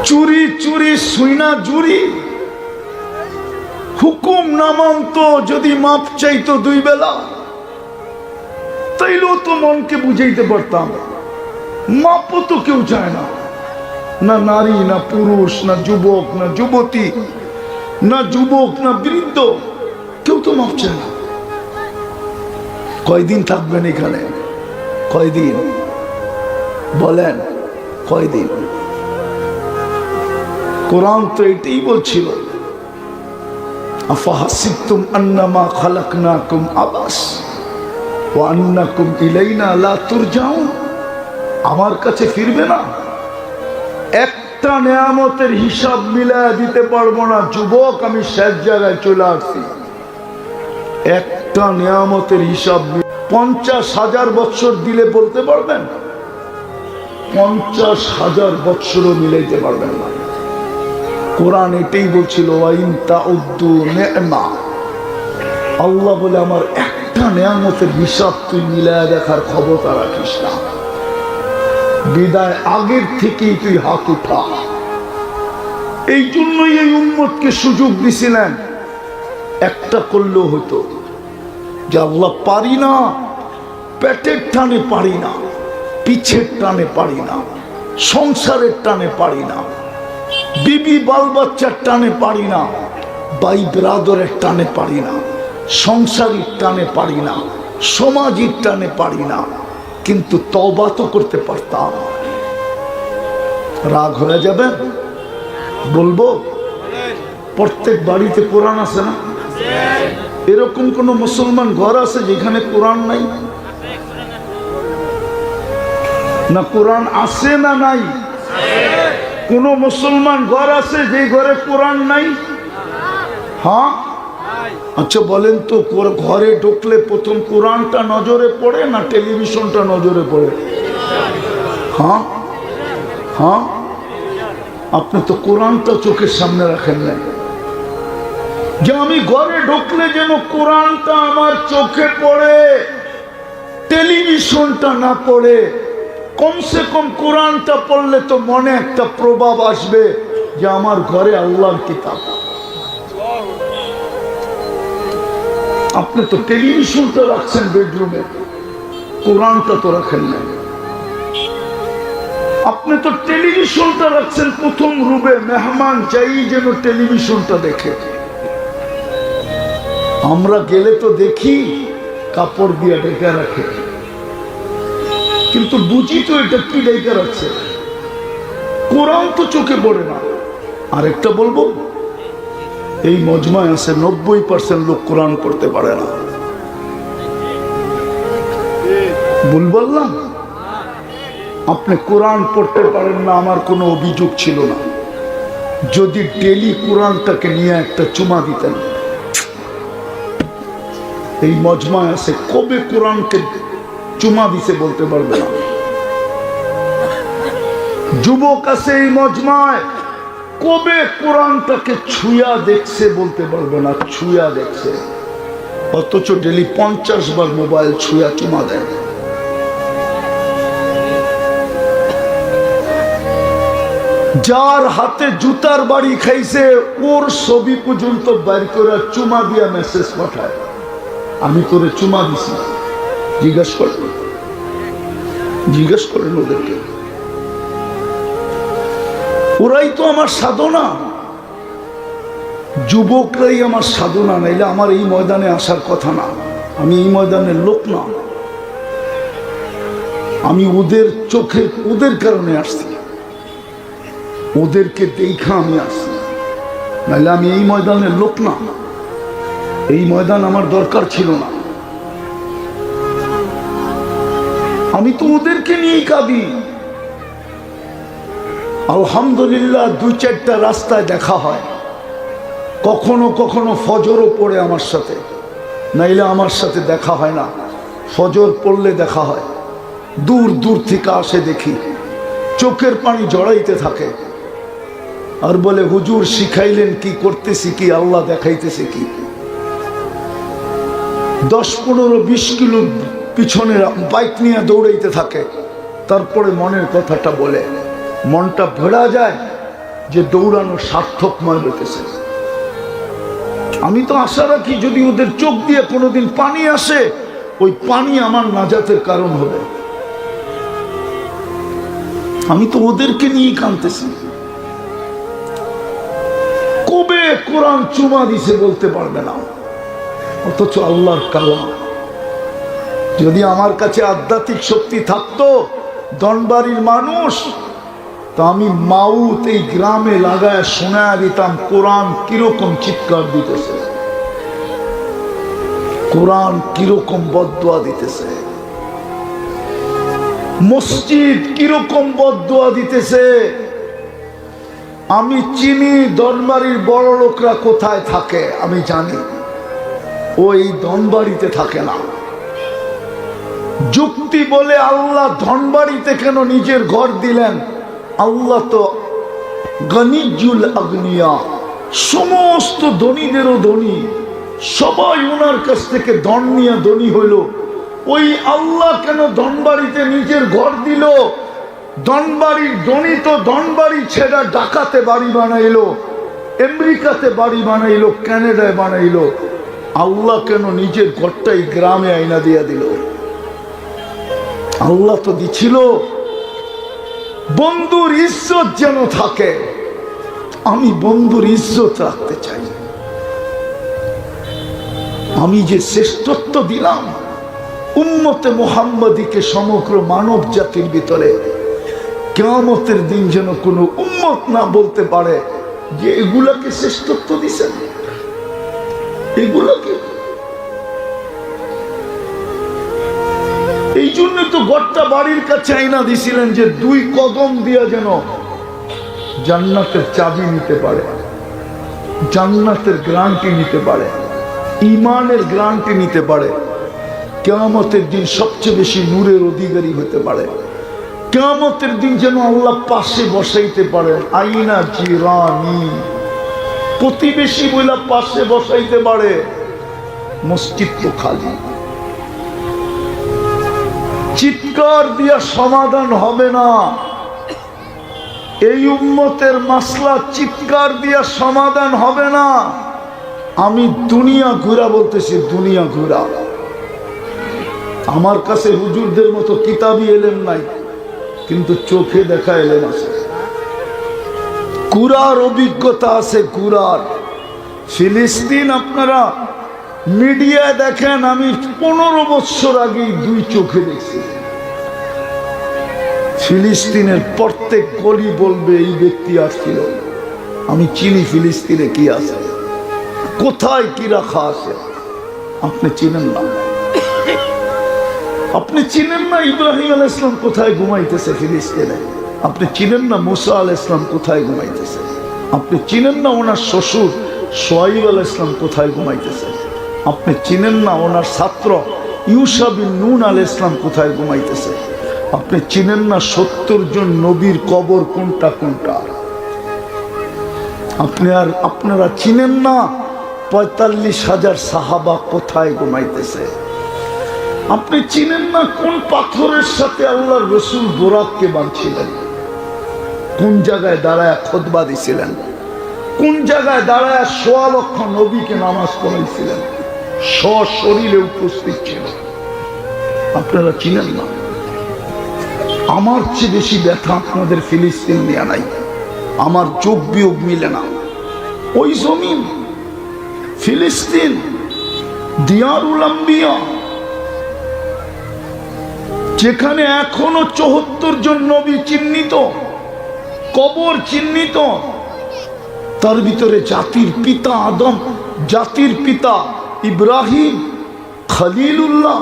চুরি চুরি সুইনা জুরি, হুকুম না মানতো, যদি মাপ চাইতো 2 বেলা, তাইলেও তো মনকে বুঝাইতে পারতাম। মাপও তো কেউ চায় না, না নারী, না পুরুষ, না যুবক, না যুবতী, না যুবক, না বৃদ্ধ, কেউ তো মাপ চায় না। কয়দিন থাকবেন এখানে? কয়দিন বলেন? কয়দিন? কোরআন তো এটাই বলছিল, আফাহাসিবতুম আন্নামা খালাকনাকুম আবাস ওয়া আন্নাকুম ইলাইনা লা তুরজাউন। আমার কাছে ফিরবে না? একটা নেয়ামতের হিসাব মিলায় দিতে পারবো না যুবক, আমি শেষ জায়গায় চলে আসছি। একটা নেয়ামতের হিসাব 50,000 বছর দিলে বলতে পারবেন? 50,000 বছরও মিলাইতে পারবেন না। কোরআন এটাই বলছিল, ওয়াইন তাউদ্দু নি'মা, আল্লাহ বলে আমার একটা নেয়ামতের হিসাব তুই মিলায় দেখার ক্ষমতা রাখিস না। বিদায় আগের থেকেই তুই হাত উঠা। এই জন্যই এই উম্মতকে সুযোগ দিছিলেন, একটা করলেও হতো যে আল্লাহ পারি না, পেটের টানে পারি না, পিছের টানে পারি না, সংসারের টানে পারি না, বিবি বাল বাচ্চার টানে পারি না, ভাই ব্রাদরের টানে পারি না, সংসারের টানে পারি না, সমাজের টানে পারি না, কিন্তু তওবা তো করতে পারতাম। রাগ হয়ে যাবে? বলবো, প্রত্যেক বাড়িতে কোরআন আছে না? এরকম কোন মুসলমান ঘর আছে যেখানে কোরআন নাই? না কোরআন আছে না নাই? কোন মুসলমান ঘর আছে যে ঘরে কোরআন নাই? হ্যাঁ, আচ্ছা বলেন তো, ঘরে ঢুকলে প্রথম কোরআনটা নজরে পড়ে না টেলিভিশনটা নজরে পড়ে? হ্যাঁ হ্যাঁ, আপনি তো কোরআনটা চোখের সামনে রাখেন না, যে আমি ঘরে ঢুকলে যেন কোরআনটা আমার চোখে পড়ে, টেলিভিশনটা না পড়ে। কমসে কম কোরআনটা পড়লে তো মনে একটা প্রভাব আসবে যে আমার ঘরে আল্লাহর কিতাব। আপনি তো টেলিভিশনটা রাখছেন বেডরুমে, কোরআনটা তো রাখেন না। আপনি তো টেলিভিশনটা রাখছেন প্রথম রুমে, মেহমান চাই যেন টেলিভিশনটা দেখে। আমরা গেলে তো দেখি কাপড় দিয়ে ঢেকে রাখে, কিন্তু বুঝি তো এটা কি ঢেকে রাখছে, কোরআন তো চোখে পড়ে না। আরেকটা বলবো, এই মজমায় আছে 90% লোক কোরআন পড়তে পারে না। ভুল বললাম? আপনি কোরআন পড়তে পারেন না, আমার কোনো অভিযোগ ছিল না, যদি ডেলি কোরআনটাকে নিয়ে একটা চুমা দিতেন। এই মজমায় আছে কবে কোরআনকে চুমা দিছে বলতে পারবে না। যুবক আছে এই মজমায়, কবে কোরআনটাকে ছুঁয়া দেখছে বলতে পারবে না, ছুঁয়া দেখছে। অথচ ডেলি 50 বার মোবাইল ছুঁয়া চুমা দেয়। যার হাতে জুতার বাড়ি খাইছে ওর ছবি পর্যন্ত বাইর করে চুমা দিয়া মেসেজ পাঠায়, আমি তোরে চুমা দিছি। জিজ্ঞেস করেন ওদেরকে, ওরাই তো আমার সাধনা, যুবকরাই আমার সাধনা, নাইলে আমার এই ময়দানে আসার কথা না। আমি এই ময়দানের লোক না, আমি ওদের চোখে ওদের কারণে আসছি, ওদেরকে দেখা আমি আসছি, নাইলে আমি এই ময়দানের লোক না। এই ময়দান আমার দরকার ছিল না। আমি তো ওদেরকে নিয়েই কাঁদি। আলহামদুলিল্লাহ 2-4টা রাস্তায় দেখা হয়, কখনো কখনো ফজরও পড়ে আমার সাথে, নাইলে আমার সাথে দেখা হয় না। ফজর পড়লে দেখা হয়, দূর দূর থেকে আসে, দেখি চোখের পানি জড়াইতে থাকে, আর বলে হুজুর শিখাইলেন কি, করতেছি কি, আল্লাহ দেখাইতেছে কি। 10-15-20 কিলো পিছনে বাইক নিয়ে দৌড়াইতে থাকে, তারপরে মনের কথাটা বলে, মনটা ভেড়া যায়, যে দৌড়ানো সার্থকময় হইতেছে। আমি তো আশা রাখি যদি ওদের চোখ দিয়ে কোনোদিন পানি আসে, ওই পানি আমার নাজাতের কারণ হবে। আমি তো ওদেরকে নিয়ে কাঁদতেছি। কবে কোরআন চুমা দিছে বলতে পারবে না, অথচ আল্লাহর কালাম। যদি আমার কাছে আধ্যাত্মিক শক্তি থাকতো, দনবাড়ির মানুষ, তো আমি মাউত এই গ্রামে লাগায় শোনা দিতাম কোরআন কিরকম চিৎকার দিতেছে, কোরআন কিরকম বদদুয়া দিতেছে, মসজিদ কিরকম বদদুয়া দিতেছে। আমি চিনি দনবাড়ির বড় লোকরা কোথায় থাকে, আমি জানি ওই ধনবাড়িতে থাকে না। যুক্তি বলে আল্লাহ ধনবাড়িতে কেন নিজের ঘর দিলেন? আল্লাহ তো গনিজুল আগনিয়া, সমস্ত ধনীদেরও ধনী, সবাই ওনার কাছ থেকে ধন নিয়ে ধনী হইল। ওই আল্লাহ কেন ধনবাড়িতে নিজের ঘর দিল? ধনবাড়ির ধনী তো ধনবাড়ি ছেড়া ঢাকাতে বাড়ি বানাইলো, আমেরিকাতে বাড়ি বানাইলো, কানাডায় বানাইলো। আল্লাহ কেন নিজের ঘরটাই গ্রামে আইনা দিয়া দিল? আল্লাহ তো দিছিল বন্ধুর ইজ্জত যেন থাকে। আমি বন্ধুর ইজ্জত রাখতে চাই। আমি যে শ্রেষ্ঠত্ব দিলাম উম্মতে মুহাম্মাদীকে সমগ্র মানব জাতির ভিতরে, কিয়ামতের দিন যেন কোনো উম্মত না বলতে পারে যে এগুলাকে শ্রেষ্ঠত্ব দিছেন, এগুলাকে। এই জন্য তো ঘরটা বাড়ির কাছে আইনা দিছিলেন যে 2 কদম দিয়া যেন জান্নাতের চাবি নিতে পারে, জান্নাতের গ্যারান্টি নিতে পারে, ঈমানের গ্যারান্টি নিতে পারে, কিয়ামতের দিন সবচেয়ে বেশি নূরের অধিকারী হতে পারে। কিয়ামতের দিন যেন আল্লাহ পাশে বসাইতে পারে, আইনা জিরানি, প্রতিবেশী বইলা পাশে বসাইতে পারে। মসজিদ তো খালি। চিৎকার দিয়া সমাধান হবে না। এই উম্মতের মাসলা চিৎকার দিয়া সমাধান হবে না। আমি দুনিয়া ঘুরা বলতেছি, দুনিয়া ঘুরা। আমার কাছে হুজুরদের মতো কিতাবি এলেম নাই, কিন্তু চোখে দেখা এলেম আছে, কুরার অভিজ্ঞতা আছে, কুরার। ফিলিস্তিন আপনারা মিডিয়ায় দেখেন, আমি 15 বছর আগেই 2 চোখে দেখছি। ফিলিস্তিনের প্রত্যেক গলি বলবে এই ব্যক্তি আসছিল। আমি চিনি ফিলিস্তিনে কি আছে, কোথায় কি রাখা আছে। আপনি চিনেন না, আপনি চিনেন না ইব্রাহিম আলাইহিস সালাম কোথায় ঘুমাইতেছে ফিলিস্তিনে। আপনি চিনেন না মুসা আলাইহিস সালাম কোথায় ঘুমাইতেছে। আপনি চিনেন না ওনার শ্বশুর শুআয়ব আলাইহিস সালাম কোথায় ঘুমাইতেছে। আপনি চিনেন না ওনার ছাত্র ইউসা বিন নুন আলাইহিস সালাম কোথায় ঘুমাইতেছে। আপনি চিনেন না 70 জন নবীর কবর কোনটা কোনটা। আপনারা চিনেন না 45,000 সাহাবা কোথায় ঘুমাইতেছে। আপনি চিনেন না কোন পাথরের সাথে আল্লাহর রাসূল বোরাককে বাঁধছিলেন, কোন জায়গায় দাঁড়ায় খুতবা দিছিলেন, কোন জায়গায় দাঁড়ায় 1.25 লক্ষ নবীকে নামাজ পড়াইছিলেন, সশরীরে উপস্থিত ছিল। আপনারা চিনেন না। আমার চেয়ে বেশি ব্যথা আপনাদের ফিলিস্তিন নিয়ে নাই। আমার যোগ বিয়োগ মিলে না। ওই জমিন ফিলিস্তিন, দিয়ারুল আম্বিয়া, যেখানে এখনো 74 জন নবী চিহ্নিত, কবর চিহ্নিত। তার ভিতরে জাতির পিতা আদম, জাতির পিতা ইব্রাহিম খলিলুল্লাহ,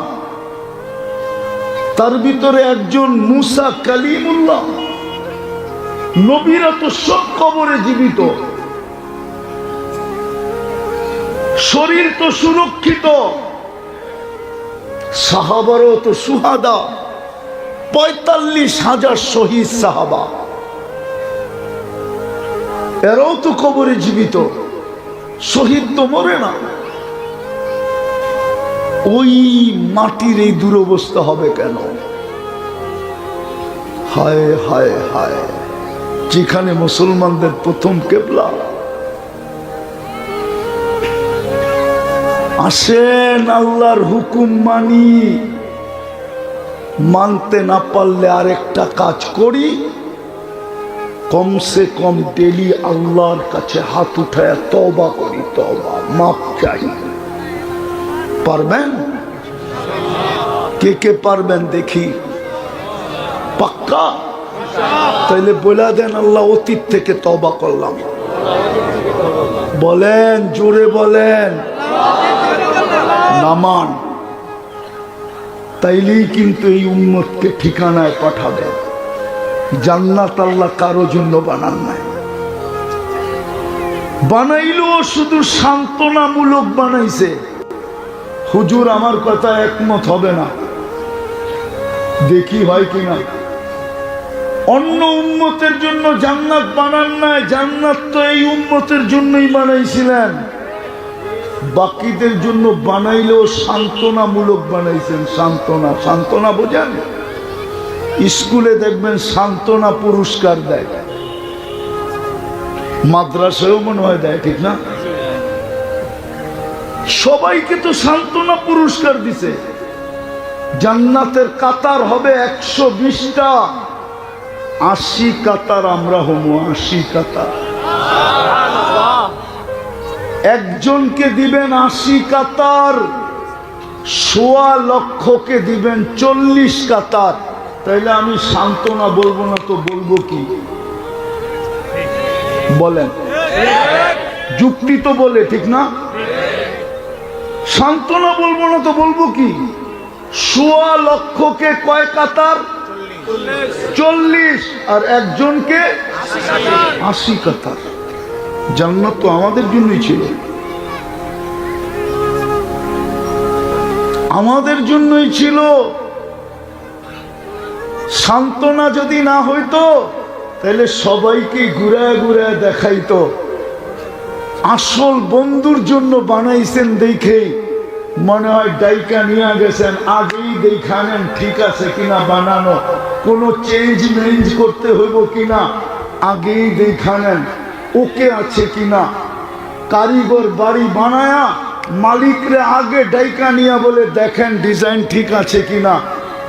তার ভিতরে একজন মুসা কালিমুল্লাহ। নবীরা তো সব কবরে জীবিত, শরীর তো সুরক্ষিত। সাহাবারও তো সুহাদা, 45,000 শহীদ সাহাবা, এরাও তো কবরে জীবিত। শহীদ তো মরে না। ওই মাটির এই দুরবস্থা হবে কেন? হায় হায় হায়, যেখানে মুসলমানদের প্রথম কেবলা। আসেন আল্লাহর হুকুম মানি, মানতে না পারলে আরেকটা কাজ করি, কমসে কম ডেলি আল্লাহর কাছে হাত উঠায় তওবা করি, তওবা মাফ চাই। পারবেন? কে কে পারবেন দেখি? পাক্কা? তাইলে বলে দেন, আল্লাহ অতীত থেকে তওবা করলাম। বলেন, জোরে বলেন। নামান, তাইলেই কিন্তু এই উম্মতকে ঠিকানায় পাঠাবে। জান্নাত আল্লাহ কারো জন্য বানান নাই, বানাইলো শুধু সান্ত্বনামূলক বানাইছে। হুজুর আমার কথা একমত হবে না, দেখি হয় কিনা। অন্য উম্মতের জন্য জান্নাত বানান নাই, জান্নাত তো এই উম্মতের জন্যই বানাইছিলেন। বাকিদের জন্য বানাইলেও সান্ত্বনামূলক বানাইছেন। সান্ত্বনা, সান্ত্বনা বোঝেন? স্কুলে দেখবেন সান্ত্বনা পুরস্কার দেয়, মাদ্রাসায়ও মনে হয় দেয়, ঠিক না? সবাইকে তো সান্ত্বনা পুরস্কার দিছে। জান্নাতের কাতার হবে 120টা, 80 কাতার আমরা হবো, 80 কাতার। একজনকে দিবেন 80 কাতার, 1.25 লক্ষকে দিবেন 40 কাতার। তাইলে আমি সান্ত্বনা বলবো না তো বলবো কি? বলেন, যুক্তি তো বলে, ঠিক না? সান্ত্বনা বলবো না তো বলবো কি? 1.25 লক্ষকে কয় কাতার? 40, আর একজনকে 80 কাতার। জান্নাত তো আমাদের জন্যই ছিল, আমাদের জন্যই ছিল। সান্ত্বনা যদি না হইতো তাহলে সবাইকে ঘুরায় ঘুরায় দেখাইতো। আসল বন্ধুর জন্য বানাইছেন দেখে মনে হয় ডাইকা নিয়ে গেছেন, আগেই দেখা নেন ঠিক আছে কিনা বানানো, কোনো চেঞ্জ মেঞ্জ করতে হইব কিনা আগেই দেখা নেন, ওকে আছে কিনা। কারিগর বাড়ি বানায়া মালিকরে আগে ডাইকা নিয়া বলে দেখেন ডিজাইন ঠিক আছে কিনা,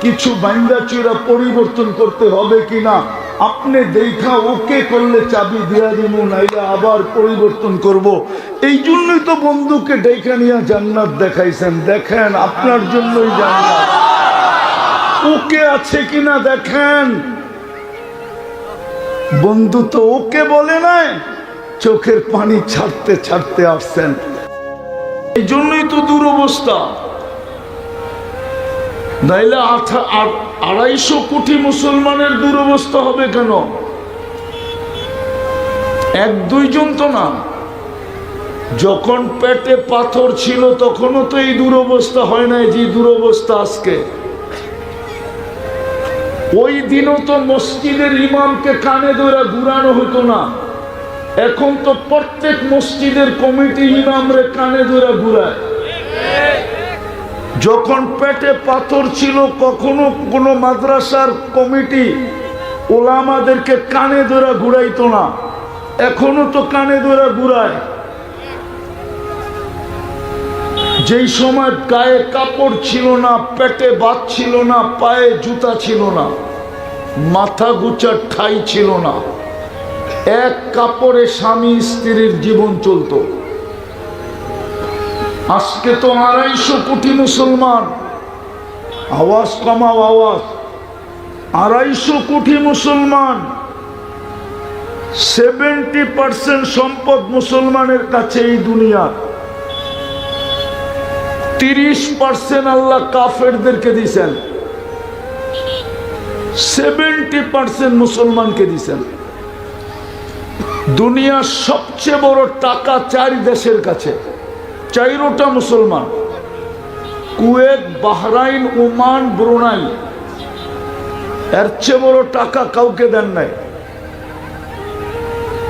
কিছু বাইন্দা চূড়া পরিবর্তন করতে হবে কিনা। আপনি দেখা ওকে করলে চাবি দিয়া দিব, নাইলে আবার পরিবর্তন করব। এই জন্যই তো বন্ধুকে ডাইকা নিয়া জান্নাত দেখাইছেন। দেখেন আপনার জন্যই জান্নাত, ওকে আছে কিনা দেখেন। বন্ধু তো ওকে বলে নাই, চোখের পানি ছাড়তে ছাড়তে আসছেন। এই জন্যই তো দুরবস্থা। নাইলে 250 কোটি মুসলমানের দুরবস্থা হবে কেন? 1-2 জন তো না। যখন পেটে পাথর ছিল তখনও তো এই দুরবস্থা হয় নাই যে দুরবস্থা আজকে। ওই দিনও তো মসজিদের ইমামকে কানে ধরে ঘুরানো হতো না। এখন তো প্রত্যেক মসজিদের কমিটি ইমামরে কানে ধরে ঘুরায়। যখন পেটে পাথর ছিল কখনো কোনো মাদ্রাসার কমিটি ওলামাদেরকে কানে ধরে ঘুরাইতো না, এখনো তো কানে ধরে ঘুরায়। যেই সময় গায়ে কাপড় ছিল না, পেটে ভাত ছিল না, পায়ে জুতা ছিল না, মাথা গুচার ঠাই ছিল না, এক কাপড়ে স্বামী স্ত্রীর জীবন চলতো। আজকে তো 250 কোটি মুসলমান। আওয়াজ কমাও, আওয়াজ। 250 কোটি মুসলমান, 70% সম্পদ মুসলমানের কাছে এই দুনিয়া। 30% আল্লাহ কাফেরদেরকে দিয়েছেন, 70% মুসলমানকে দিয়েছেন। দুনিয়ার সবচেয়ে বড় টাকা 4 দেশের কাছে, 4টা মুসলমান: কুয়েত, বাহরাইন, ওমান, ব্রুনাই। এর চেয়ে বড় টাকা কাউকে দেন নাই।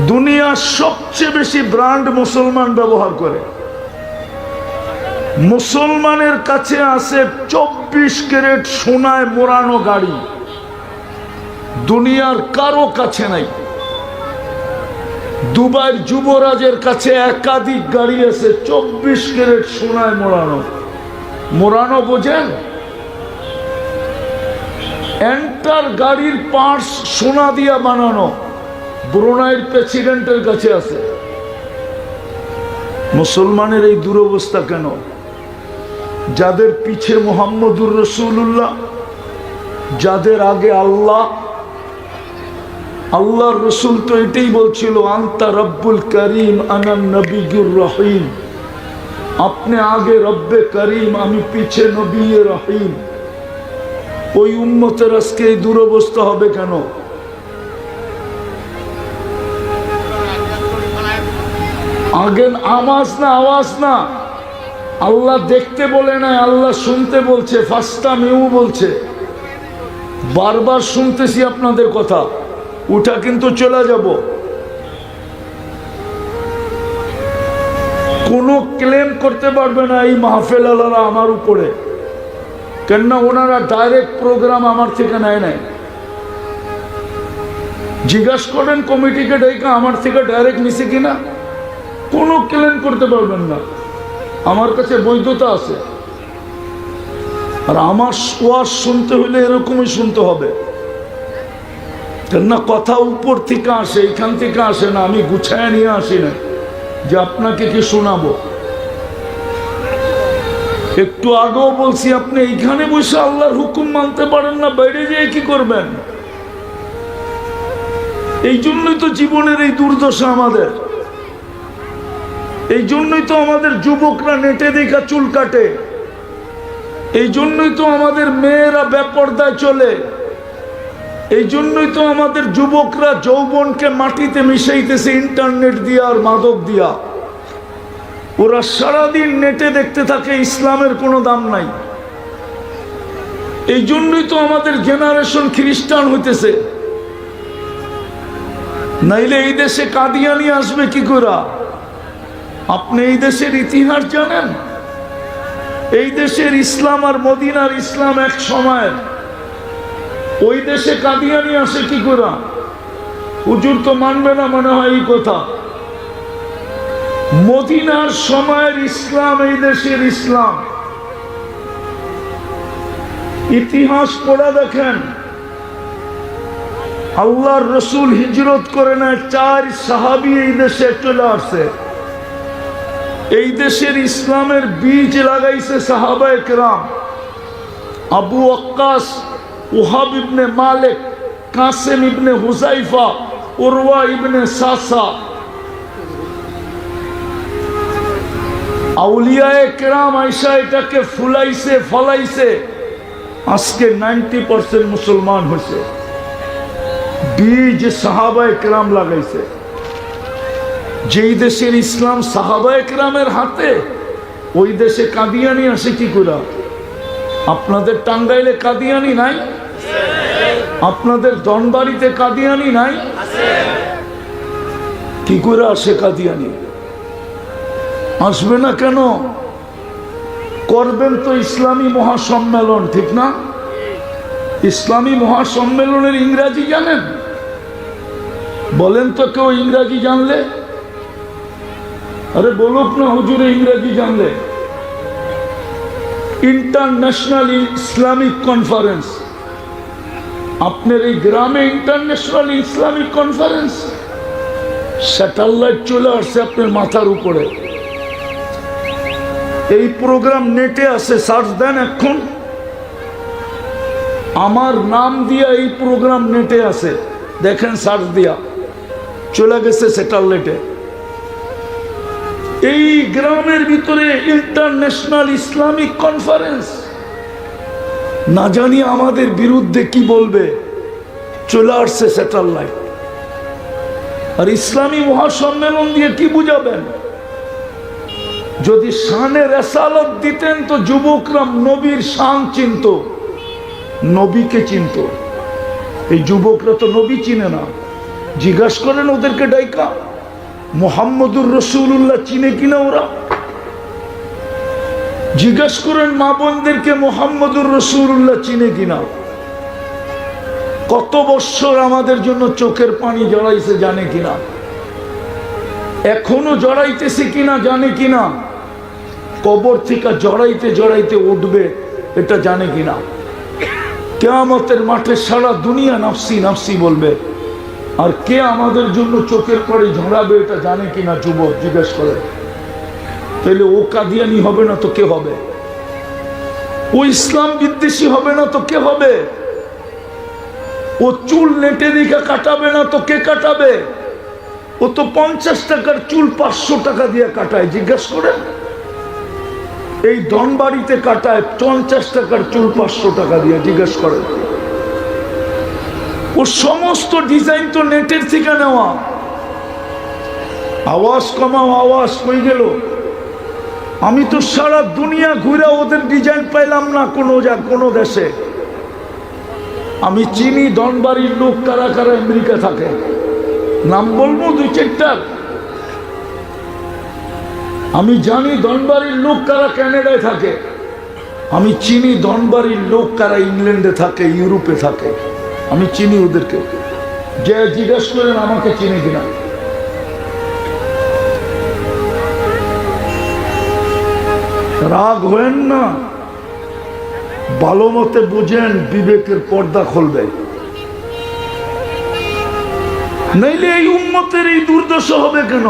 দুনিয়ার সবচেয়ে বেশি ব্র্যান্ড মুসলমান ব্যবহার করে। মুসলমানের কাছে আছে 24 ক্যারেট সোনায় মোড়ানো গাড়ি, দুনিয়ার কারো কাছে নাই। দুবাইয়ের যুবরাজের কাছে একাধিক গাড়ি আছে 24 ক্যারেট সোনায় মোড়ানো। মোড়ানো বোঝেন? এন্টার গাড়ির পার্টস সোনা দিয়া বানানো। ব্রুনাইয়ের প্রেসিডেন্টের কাছে আছে। মুসলমানের এই দুরবস্থা কেন? যাদের পিছে মুহাম্মদুর রাসূলুল্লাহ, যাদের আগে আল্লাহ। আল্লাহর রসুল তো এটাই বলছিল, আনতা রব্বুল করিম আনা নবিয়ুর রহিম। আপনি আগে রব্বে করিম, আমি পিছে নবী রহিম। ওই উম্মতের আজকে এই দুরবস্থা হবে কেন? আগে আওয়াজ না, আওয়াজ না। আল্লাহ দেখতে বলে না, আল্লাহ শুনতে বলছে। ফাস্টা মেউ বলছে। বারবার শুনতেছি আপনাদের কথা। উঠা কিন্তু চলে যাব। কোনো ক্লেম করতে পারবে না এই মাহফিল আলারা আমার উপরে, কেননা ওনারা ডাইরেক্ট প্রোগ্রাম আমার থেকে নেয় নাই। জিজ্ঞাসা করেন কমিটিকে ডেকে আমার থেকে ডাইরেক্ট নিছে কিনা, কোনো ক্লেম করতে পারবেন না। আমার কাছে বৈধতা আছে। আর আমার ওয়াজ শুনতে হলে এরকমই শুনতে হবে, কেননা কথা উপর থেকে আসে, এখান থেকে আসে না। আমি গুছায় নিয়ে আসি না যে আপনাকে কি শোনাবো। একটু আগেও বলছি, আপনি এইখানে বসে আল্লাহর হুকুম মানতে পারেন না, বাইরে যেয়ে কি করবেন? এই জন্যই তো জীবনের এই দুর্দশা আমাদের। এই জন্যই তো আমাদের যুবকরা নেটে দেখা চুল কাটে। এই জন্যই তো আমাদের মেয়েরা বেপরদায় চলে। এই জন্যই তো আমাদের যুবকরা যৌবনকে মাটিতে মিশাইতেছে ইন্টারনেট দিয়া আর মাদক দিয়া। ওরা সারাদিন নেটে দেখতে থাকে, ইসলামের কোনো দাম নাই। এই জন্যই তো আমাদের জেনারেশন খ্রিস্টান হইতেছে। নাইলে এই দেশে কাদিয়ানি আসবে কি করে? আপনি এই দেশের ইতিহাস জানেন? এই দেশের ইসলাম আর মদিনার ইসলাম এক সময়ের। ওই দেশে কাদিয়ানি আসে কি করে? হুজুর তো মানবে না মনে হয় এই কথা। মদিনার সময়ের ইসলাম এই দেশের ইসলাম। ইতিহাস পড়া দেখেন। আল্লাহর রসুল হিজরত করে না, 4 সাহাবী এই দেশে চলে আসছে। এই দেশের ইসলামের বীজ লাগাইছে সাহাবায়ে কেরাম। আবু ওয়াক্কাস, ওহাব ইবনে মালিক, কাসেম ইবনে হুযাইফা, উরওয়া ইবনে সাসা। আউলিয়ায়ে কেরাম আইসা এটাকে ফুলাইছে, ফলাইছে। আজকে 90% মুসলমান হয়েছে। বীজ সাহাবায়ে কেরাম লাগাইছে। যেই দেশের ইসলাম সাহাবায়ে কেরামের হাতে, ওই দেশে কাদিয়ানি আসে কি করে? আপনাদের টাঙ্গাইলে কাদিয়ানি নাই? আপনাদের ধনবাড়িতে কাদিয়ানি নাই? কি করে আসে কাদিয়ানি? আসবে না কেন? করবেন তো ইসলামী মহাসম্মেলন, ঠিক না? ইসলামী মহাসম্মেলনের ইংরাজি জানেন? বলেন তো কেউ ইংরাজি জানলে? আরে বলুক না হুজুরে ইংরাজি জানলে। International Islamic conference. আপনার এই গ্রামে ইন্টারন্যাশনাল ইসলামিক কনফারেন্স, স্যাটেলাইট চলে আসছে আপনার মাথার উপরে। এই প্রোগ্রাম নেটে আছে, সার্চ দেন এখন। আমার নাম দিয়া এই প্রোগ্রাম নেটে আছে, দেখেন সার্চ দিয়া, চলে গেছে স্যাটেলাইটে। এই গ্রামের ভিতরে ইন্টারন্যাশনাল ইসলামিক কনফারেন্স। না জানি আমাদের বিরুদ্ধে কি বলবে, চলে আসছে স্যাটেলাইট। আর ইসলামী মহাসম্মেলন দিয়ে কি বুঝাবেন? যদি শানে রেসালত দিতেন তো যুবকরা নবীর শান চিনত, নবীকে চিনত। এই যুবকরা তো নবী চিনে না। জিজ্ঞাসা করেন ওদেরকে ডাইকা, মুহাম্মদুর রাসূলুল্লাহ চিনে কিনা ওরা? জিজ্ঞাসা করেন মা বোনদেরকে মুহাম্মদুর রাসূলুল্লাহ চিনে কিনা? কত বছর আমাদের জন্য চোখের পানি জড়াইছে জানে কিনা? এখনো জড়াইতেছে কিনা জানে কিনা, কবর থেকে জড়াইতে জড়াইতে উঠবে এটা জানে কিনা। কিয়ামতের মাঠে সারা দুনিয়া নাফসি নাফসি বলবে, আর কে আমাদের জন্য চোখের পরে ঝরাবে এটা জানে কিনা। যুবক জিজ্ঞেস করে, তাহলে ও কাদিয়ানি হবে না তো কে হবে? ও ইসলাম বিদ্বেষী হবে না তো কে হবে? ও চুল নেটে দিকে কাটাবে না তো কে কাটাবে? ও তো 50 টাকার চুল 500 টাকা দিয়ে কাটায়। জিজ্ঞেস করেন, এই ধনবাড়িতে কাটায় 50 টাকার চুল 500 টাকা দিয়ে। জিজ্ঞেস করেন, ও সমস্ত ডিজাইন তো নেটের থেকে নেওয়া। আওয়াজ কমাও, আওয়াজ কই গেল? আমি তো সারা দুনিয়া ঘুরে ওদের ডিজাইন পাইলাম না কোনো দেশে। আমি চিনি ধনবাড়ির লোক কারা কারা আমেরিকা থাকে, নাম বলবো 2-4টার। আমি জানি ধনবাড়ির লোক কারা কানাডায় থাকে। আমি চিনি ধনবাড়ির লোক কারা ইংল্যান্ডে থাকে, ইউরোপে থাকে। আমি চিনি ওদেরকে। যে জিজ্ঞেস করেন আমাকে চিনি কিনা। রাগ হয়েন না, ভালো মতে বুঝেন, বিবেকের পর্দা খুলবে। নইলে এই উম্মতের এই দুর্দশা হবে কেন?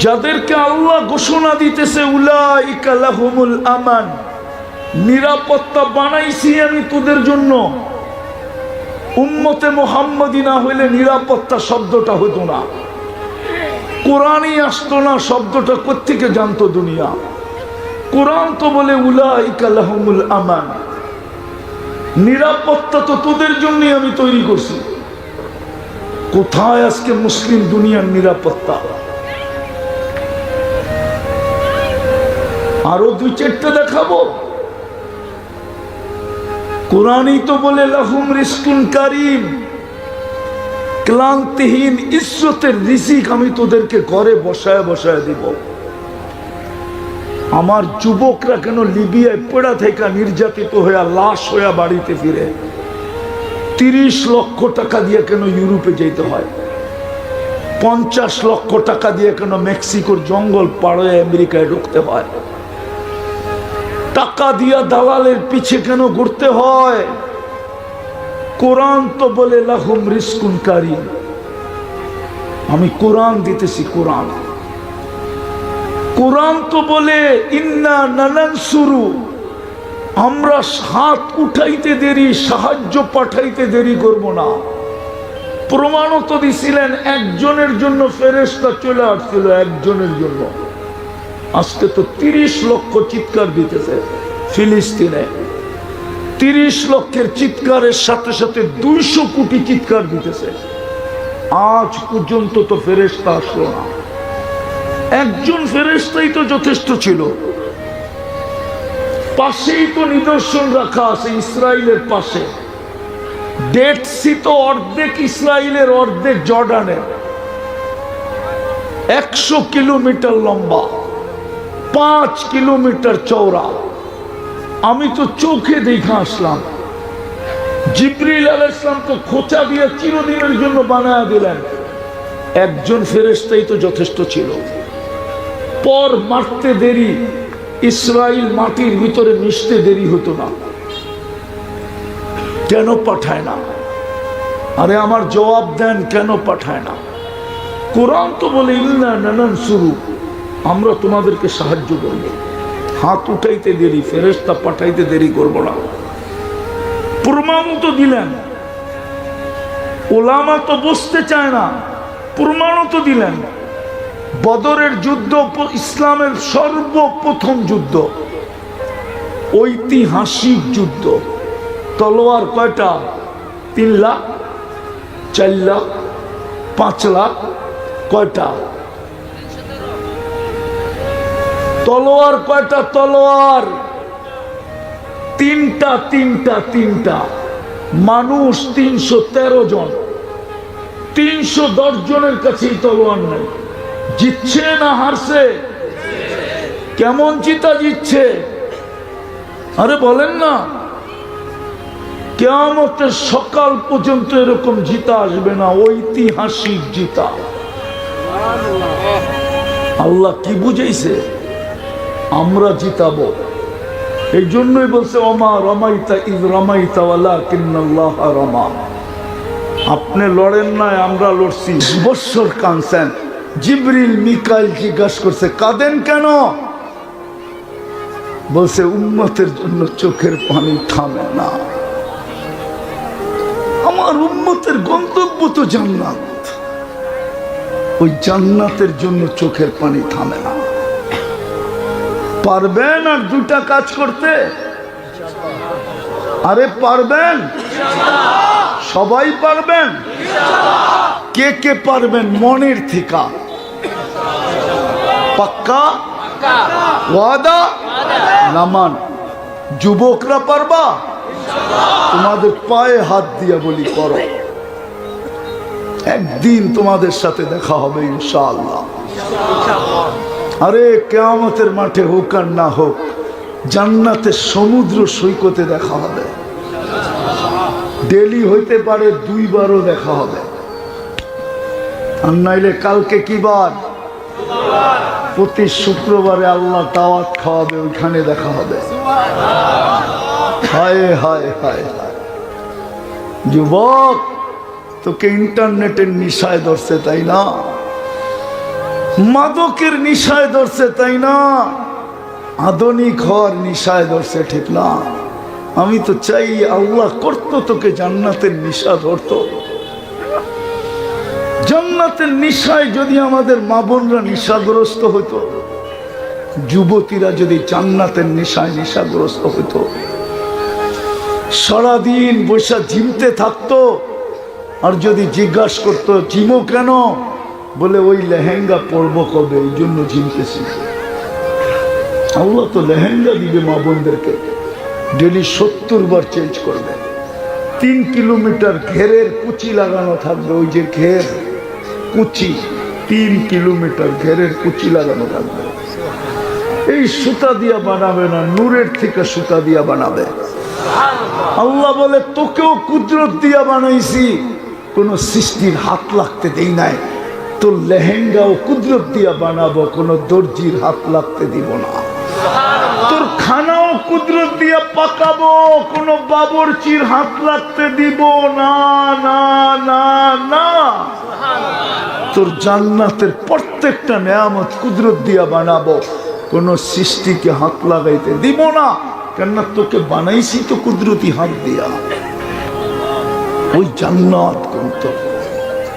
যাদেরকে আল্লাহ ঘোষণা দিতেছে উলাইকা লাহুমুল আমান, নিরাপত্তা বানাইছি আমি তোদের জন্য। উম্মতে মুহাম্মদী না হইলে নিরাপত্তা শব্দটা হতো না, কোরআনই আসতো না। শব্দটা কোত্থেকে জানতো দুনিয়া? কোরআন তো বলে উলাইকা লাহুমুল আমান, নিরাপত্তা তো তোদের জন্যই আমি তৈরি করছি। কোথায় আজকে মুসলিম দুনিয়ার নিরাপত্তা? আরো 2-4টা দেখাবো। কোরআনই তো বলে লাহুম রিজকুন কারীম, ক্লান্তিহীন ইজ্জতের রিজিক আমি তোদেরকে ঘরে বসায় বসায় দিব। আমার যুবকরা কেন লিবিয়ায় পড়া থেকে নির্যাতিত হয়ে লাশ হয়ে বাড়িতে ফিরে? 30 লক্ষ টাকা দিয়ে কেন ইউরোপে যেতে হয়? 50 লক্ষ টাকা দিয়ে কেন মেক্সিকোর জঙ্গল পার হয়ে আমেরিকায় ঢুকতে হয়? টাকা দিয়া দালালের পিছে কেন ঘুরতে হয়? কোরআন তো বলে লাহুম রিজকুন কারীম। আমি কোরআন দিতেছি। কোরআন কোরআন তো বলে ইন্না নানানসুরু, আমরা হাত উঠাইতে দেরি, সাহায্য পাঠাইতে দেরি করব না। প্রমাণও তো দিছিলেন, একজনের জন্য ফেরেশতা চলে আসছিল, একজনের জন্য। আজকে তো 30 লক্ষ চিৎকার দিতেছে ফিলিস্তিনে। 30 লক্ষের চিৎকারের সাথে সাথে 200 কোটি চিৎকার দিতেছে। আজ পর্যন্ত তো ফেরেশতা আসলো না। একজন ফেরেশতাই তো যথেষ্ট ছিল। পাশেই তো নিদর্শন রাখা আছে, ইসরায়েলের পাশে। ডেড সি তো অর্ধেক ইসরায়েলের, অর্ধেক জর্ডানের। 100 কিলোমিটার লম্বা, 5 কিলোমিটার চওড়া। আমি তো চোখে দেখে আসলাম। জিবরিল আলাইহিস সালাম তো খোঁচা দিয়ে চিরদিনের জন্য বানায়া দিলেন। একজন ফেরেশতাই তো যথেষ্ট ছিল। পর মারতে দেরি, ইসরায়েল মাটির ভিতরে মিশতে দেরি হতো না। কেন পাঠায় না? আরে আমার জবাব দেন, কেন পাঠায় না? কোরআন তো বলে ইন্না নানানসুরু, আমরা তোমাদেরকে সাহায্য করব। হাত উঠাইতে দেরি, ফেরেশতা পাঠাইতে দেরি করব না। প্রমাণ তো দিলেন। ওলামা তো বুঝতে চায় না, প্রমাণও তো দিলেন। বদরের যুদ্ধ ইসলামের সর্বপ্রথম যুদ্ধ, ঐতিহাসিক যুদ্ধ। তলোয়ার কয়টা? 3 লাখ, 4 লাখ, 5 লাখ, কয়টা তলোয়ার? কয়টা তলোয়ার? 3টা, 3টা, 3টা। মানুষ 313 জন। 310 জনের কাছেই তলোয়ার নেই। জিতছে না হারছে? কেমন জিতা জিতছে? আরে বলেন না, কিয়ামতের সকাল পর্যন্ত এরকম জিতা আসবে না। ঐতিহাসিক জিতা। আল্লাহ কি বুঝাইছে? আমরা জিতাবো। এই জন্যই বলছে ওমা রমাইতা ইজ রমাইতা ওয়ালাকিন্নাল্লাহ রমা। আপনি লড়েন নাই, আমরা লড়ছি। বৎসর কানছেন। জিবরিল মিকাইল জিজ্ঞাসা করছে কাঁদেন কেন? বলছে উম্মতের জন্য চোখের পানি থামে না। আমার উম্মতের গন্তব্য তো জান্নাত, ওই জান্নাতের জন্য চোখের পানি থামে না। পারবেন আর দুটা কাজ করতে? আরে পারবেন? সবাই পারবেন? কে কে পারবেন মনের থেকে? পাক্কা ওয়াদা? নামান। যুবকরা পারবা? তোমাদের পায়ে হাত দিয়া বলি করো। একদিন তোমাদের সাথে দেখা হবে ইনশাআল্লাহ। আরে কিয়ামতের মাঠে হোক আর না হোক, জান্নাতের সমুদ্র সৈকতে দেখা হবে। ডেলি হইতে পারে 2 বারও দেখা হবে। আর নাইলে কালকে কি বার? প্রতি শুক্রবারে আল্লাহ দাওয়াত খাওয়াবে, ওইখানে দেখা হবে। হায় হায় হায় হায়। যুবক, তোকে ইন্টারনেটের নিশায় ধরছে তাই না? মাদকের নিশায় ধরছে তাই না? আধুনিক হওয়ার নিশায় ধরছে, ঠিক না? আমি তো চাই আল্লাহ করতো তোকে জান্নাতের নিশা ধরতো। জান্নাতের নিশায় যদি আমাদের মা বোনরা নিশাগ্রস্ত হতো, যুবতীরা যদি জান্নাতের নিশায় নিশাগ্রস্ত হতো, সারাদিন বৈশা ঝিমতে থাকতো, আর যদি জিজ্ঞাসা করতো ঝিমো কেন, বলে ওই লেহেঙ্গা পরবো কবে, এই জন্য ঝিমতেছি। আল্লাহ তো লেহেঙ্গা দিবে মা বোনদেরকে, ডেলি 70 বার চেঞ্জ করবে। 3 কিলোমিটার ঘেরের কুচি লাগানো থাকবে, ওই যে ঘের কুচি, 3 কিলোমিটার ঘেরের কুচি লাগানো থাকবে। এই সুতা দিয়া বানাবে না, নূরের থেকে সুতা দিয়া বানাবে। আল্লাহ বলে তোকেও কুদরত দিয়া বানাইছি, কোন সৃষ্টির হাত লাগতে দেই নাই। তোর লেহেঙ্গাও কুদরত দিয়া বানাবো, কোন দর্জির হাত লাগতে দিব না। তোর খানাও কুদরত দিয়া পাকাবো, কোন বাবরচির হাত লাগতে দিব না না না না। তোর জান্নাতের প্রত্যেকটা নেয়ামত কুদরত দিয়া বানাবো, কোন সৃষ্টিকে হাত লাগাইতে দিব না। কেননা তোকে বানাইছি তো কুদরতি হাত দিয়া। ওই জান্নাত করতে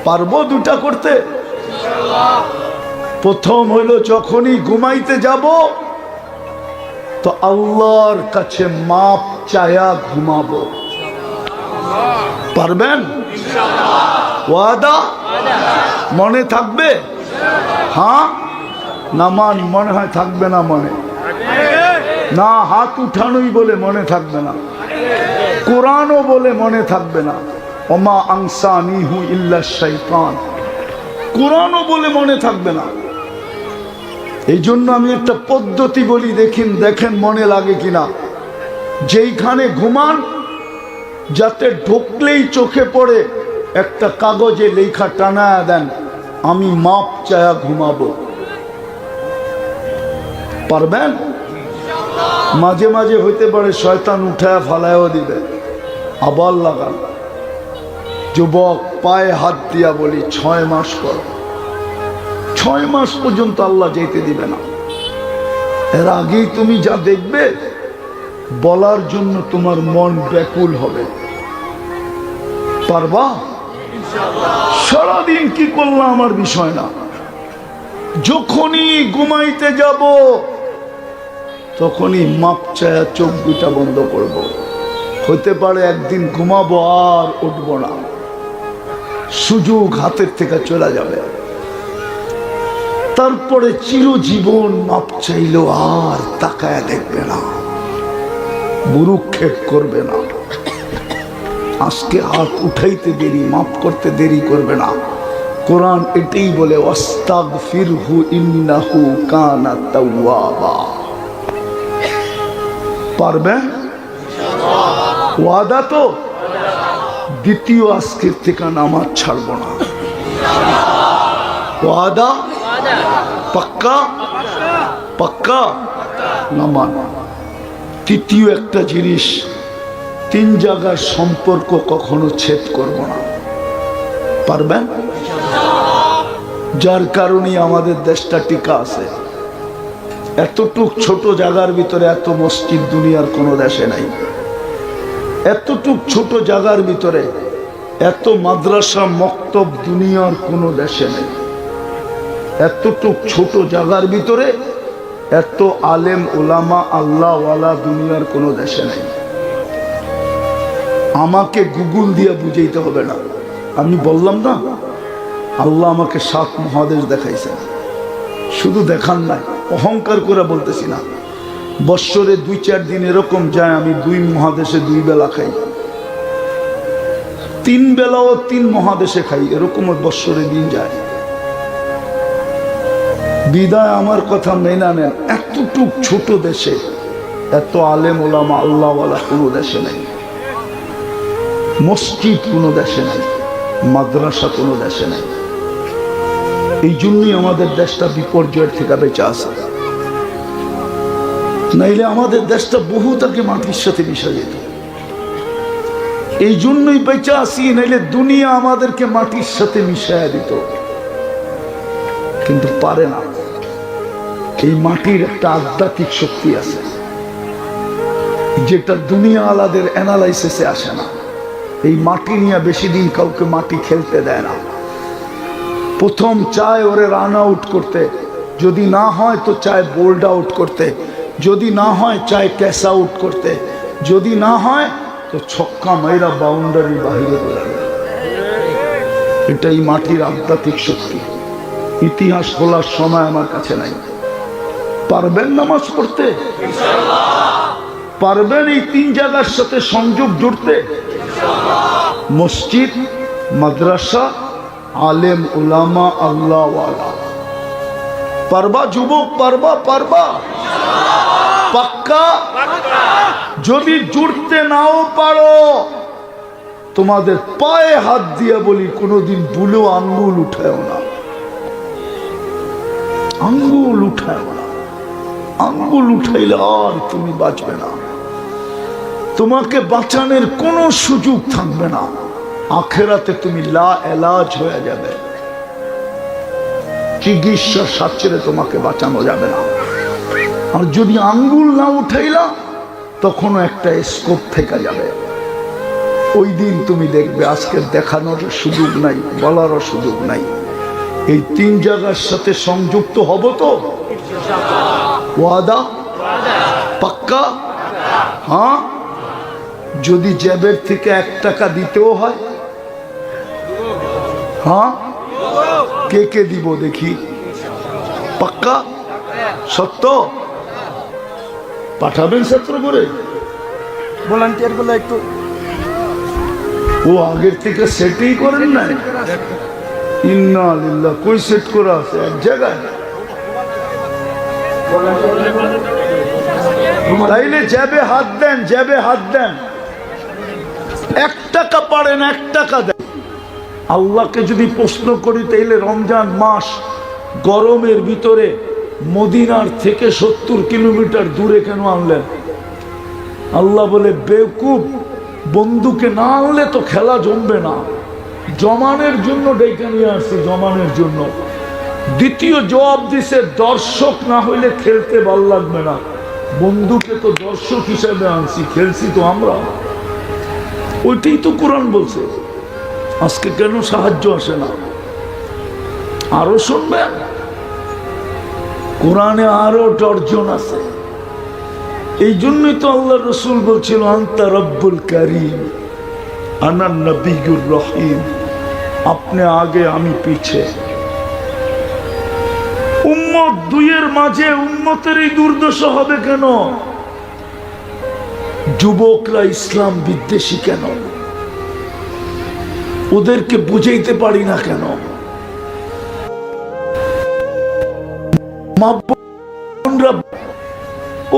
পারবো দুটা করতে। প্রথম হইল যখনই ঘুমাইতে যাব তো আল্লাহর কাছে মাপ চায়া ঘুমাবো। পারবেন? ওয়াদা? মনে থাকবে? হ্যাঁ না মান? মনে হয় থাকবে না। মনে না, হাত উঠানোই বলে মনে থাকবে না, কোরআনও বলে মনে থাকবে না। ওমা আনসানিহু ইল্লা শাইতান, কোরআনও বলে মনে থাকবে না। এই জন্য আমি একটা পদ্ধতি বলি, দেখেন মনে লাগে কিনা। যেইখানে ঘুমান যাতে ঢুকলেই চোখে পড়ে একটা কাগজে লেখা টানায়া দেন, আমি মাপ চায়া ঘুমাবো। পারবেন? মাঝে মাঝে হইতে পারে শয়তান উঠায় ফালায়ও দিবে, আবার লাগান। যুবক, পায়ে হাত দিয়া বলি 6 মাস কর। 6 মাস পর্যন্ত আল্লাহ যেতে দিবে না। এর আগেই তুমি যা দেখবে, বলার জন্য তোমার মন ব্যাকুল হবে। পারবা? সারাদিন কি করলাম আমার বিষয় না। যখনই ঘুমাইতে যাব তখনই মাপ চায়া চোখ দুটা বন্ধ করব। হইতে পারে একদিন ঘুমাবো আর উঠবো না, সুযোগ হাতের থেকে চলে যাবে। তারপরে চিরজীবন মাপ চাইলেও আর তাকায়া দেখবে না, বুরুক্ষেপ করবে না। আজকে হাত উঠাইতে দেরি, মাফ করতে দেরি করবে না। কোরআন এটাই বলে, ওয়াস্তাগফিরহু ইন্নাহু কানা তাওয়াবা। পারবে? ওয়াদা তো? দ্বিতীয়, আজকের থেকে নামাজ ছাড়বো না। ওয়াদা পাক্কা পাক্কা নামান। তৃতীয় একটা জিনিস, 3 জায়গার সম্পর্ক কখনো ছেদ করব না। পারবেন? যার কারণে আমাদের দেশটা টিকা আছে। এতটুক ছোট জায়গার ভিতরে এত মসজিদ দুনিয়ার কোনো দেশে নাই। এতটুক ছোট জায়গার ভিতরে এত মাদ্রাসা মক্তব দুনিয়ার কোনো দেশে নেই। এতটুক ছোট জায়গার ভিতরে এত আলেম ওলামা আল্লাহওয়ালা দুনিয়ার কোনো দেশে নেই। আমাকে গুগল দিয়ে বুঝাইতে হবে না। আমি বললাম না, আল্লাহ আমাকে 7 মহাদেশ দেখাইছে। শুধু দেখান নাই, অহংকার করে বলতেছি না। বৎসরে 2-4 দিন এরকম যায় আমি 2 মহাদেশে 2 বেলা খাই, 3 বেলাও 3 মহাদেশে খাই, এরকম বৎসরে দিন যায়। বিদায় আমার কথা মেনা নেন। এতটুক ছোট দেশে এত আলেম ওলামা আল্লাহওয়ালা কোনো দেশে নেই। মসজিদ কোনো দেশে নেই, মাদ্রাসা কোনো দেশে নেই। এই জন্যই আমাদের দেশটা বিপর্যয়ের থেকে বেঁচে আছে। নাইলে আমাদের দেশটা বহু তাকে মাটির সাথে মিশে যেত। এই জন্যই বেঁচে আসি, নাইলে দুনিয়া আমাদেরকে মাটির সাথে মিশাইয়া দিত। কিন্তু পারে না। এই মাটির একটা আধ্যাত্মিক শক্তি আছে যেটা দুনিয়া আলাদের অ্যানালাইসিসে আসে না। এই মাটি নিয়ে বেশি দিন কাউকে মাটি খেলতে দেয় না। প্রথম চায় ওরে রান আউট করতে, যদি না হয় তো চায় বোল্ড আউট করতে, যদি না হয় চায় ক্যাশ আউট করতে, যদি না হয় তো ছক্কা মাইরা বাউন্ডারি বাহিরে করে দেয়। এটাই মাটির আধ্যাত্মিক শক্তি। ইতিহাস বলার সময় আমার কাছে নাই। পারবেন নামাজ পড়তে? পারবেন এই 3 জায়গার সাথে সংযোগ জুড়তে? মসজিদ, মাদ্রাসা, আলেম উলামা আল্লাহওয়ালা। পারবা যুবক? পারবা? পারবা পাক্কা? যদি জুড়তে নাও পারো, তোমাদের পায়ে হাত দিয়ে বলি, কোনোদিন ভুলেও আঙ্গুল উঠায়ও না। আঙ্গুল উঠায়ও না। আঙ্গুল উঠাইলে আর তুমি বাঁচবে না। তোমাকে বাঁচানোর কোনো সুযোগ থাকবে না। আখেরাতে তুমি লা এলাজ হয়ে যাবে। চিকিৎসার সাথে তোমাকে বাঁচানো যাবে না। আর যদি আঙ্গুল না উঠাইলা, তখনও একটা স্কোপ থেকে যাবে। ওই দিন তুমি দেখবে আজকে দেখানোর সুযোগ নাই, বলারও সুযোগ নাই। এই 3 জায়গার সাথে সংযুক্ত হব তো? ওয়াদা পাক্কা? হ্যাঁ। যদি জেবের থেকে 1 টাকা দিতেও হয়, হ্যাঁ, কে কে দিব দেখি? পাক্কা? সত্য? পাঠাবেন ছাত্র করে? ভলান্টিয়ার গুলো একটু ও আগের থেকে সেটই করেন না? ইন্না লিল্লাহ। কই সেট করা আছে? এক জায়গায়? তাইলে যাবে হাত দেন, যাবে হাত দেন। 1 টাকা পারেন, 1 টাকা দেন। আল্লাহকে যদি প্রশ্ন করি, তাইলে রমজান মাস গরমের ভিতরে মদিনার থেকে 70 কিলোমিটার দূরে কেন আনলেন? আল্লাহ বলে, বেকুব, বন্ধুকে না আনলে তো খেলা জমবে না। জমানের জন্য ডেকে নিয়ে আসছি, জমানের জন্য। দ্বিতীয় জবাব দিছে, দর্শক না হইলে খেলতে ভাল লাগবে না। বন্ধুকে তো দর্শক হিসাবে আনছি, খেলছি তো আমরা। ওইটাই তো কোরআন বলছে। আজকে কেন সাহায্য আসে না? আরো শুনবেন, কোরআনে আরো ডর্জন আছে। এই জন্যই তো আল্লাহ রসুল বলছিল, আনতা রব্বুল কারীম আনা নবিয়ুর রহিম। আপনি আগে, আমি পিছে। উম্মত 2-এর মাঝে উম্মতের এই দুর্দশা হবে কেন? যুবকরা ইসলাম বিদ্বেষী কেন? ওদেরকে বুঝাইতে পারি না কেন?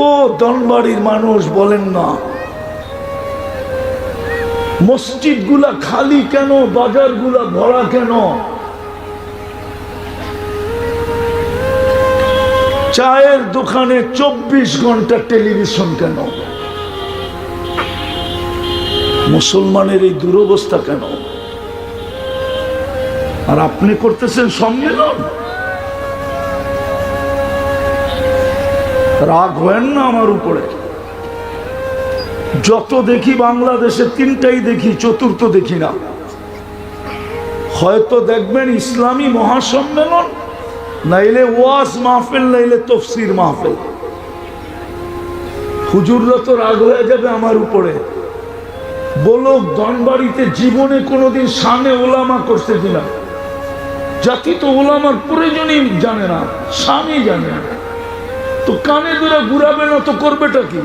ও দনবাড়ির মানুষ বলেন না, মসজিদ গুলা খালি কেন, বাজার গুলা ভরা কেন? চায়ের দোকানে 24 ঘন্টা টেলিভিশন কেন? মুসলমানের এই দুরবস্থা কেন? আর আপনি করতেছেন সম্মেলন। রাগ হয় না আমার উপরে? যত দেখি বাংলাদেশে তিনটাই দেখি, চতুর্থ দেখি না। হয়তো দেখবেন ইসলামী মহাসম্মেলন, নাইলে ওয়াজ মাহফিল, নাইলে তফসির মাহফিল। হুজুররা তো রাগ হয়ে যাবে আমার উপরে, বলো ধনবাড়িতে জীবনে কোনোদিন শানে ওলামা করছে কিনা? জাতি তো ওলামার প্রয়োজনই জানে না, শানই জানে না, তো কানে ধরে ঘুরাবে না তো করবেটা কি?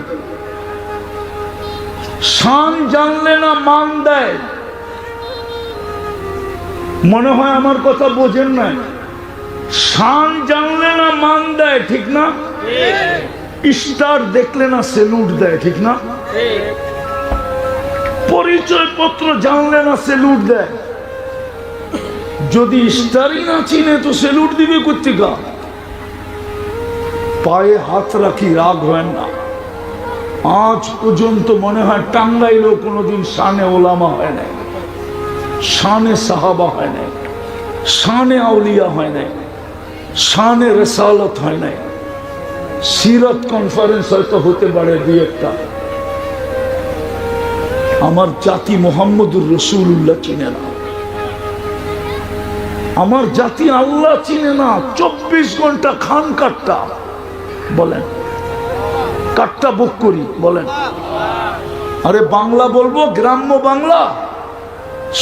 শান জানলে না মান দেয়। মনে হয় আমার কথা বোঝেন না। শান জানলে না মান দেয়, ঠিক না? স্টার দেখলে না সেলুট দেয়, ঠিক না? পরিচয় পত্র জানলে না সেলুট দেয়। যদি স্টারই না চিনে তো সেলুট দিবে কোত্থেকে? পায়ে হাত রাখি, রাগ হয় না। আজ পর্যন্ত মনে হয় টাঙ্গাইলেও কোনোদিন শানে ওলামা হয় নাই, শানে সাহাবা হয় নাই, শানে আউলিয়া হয় নাই, শানে রেসালত হয় নাই। সিরাত কনফারেন্স হয়তো হতে পারে দুই একটা। আমার জাতি মোহাম্মদুর রাসূলুল্লাহ চিনে না, আমার জাতি আল্লাহ চিনে না। 24 ঘন্টা খান কাটটা, বলেন কাটটা বুক করি, বলেন। আরে বাংলা বলবো, গ্রাম্য বাংলা।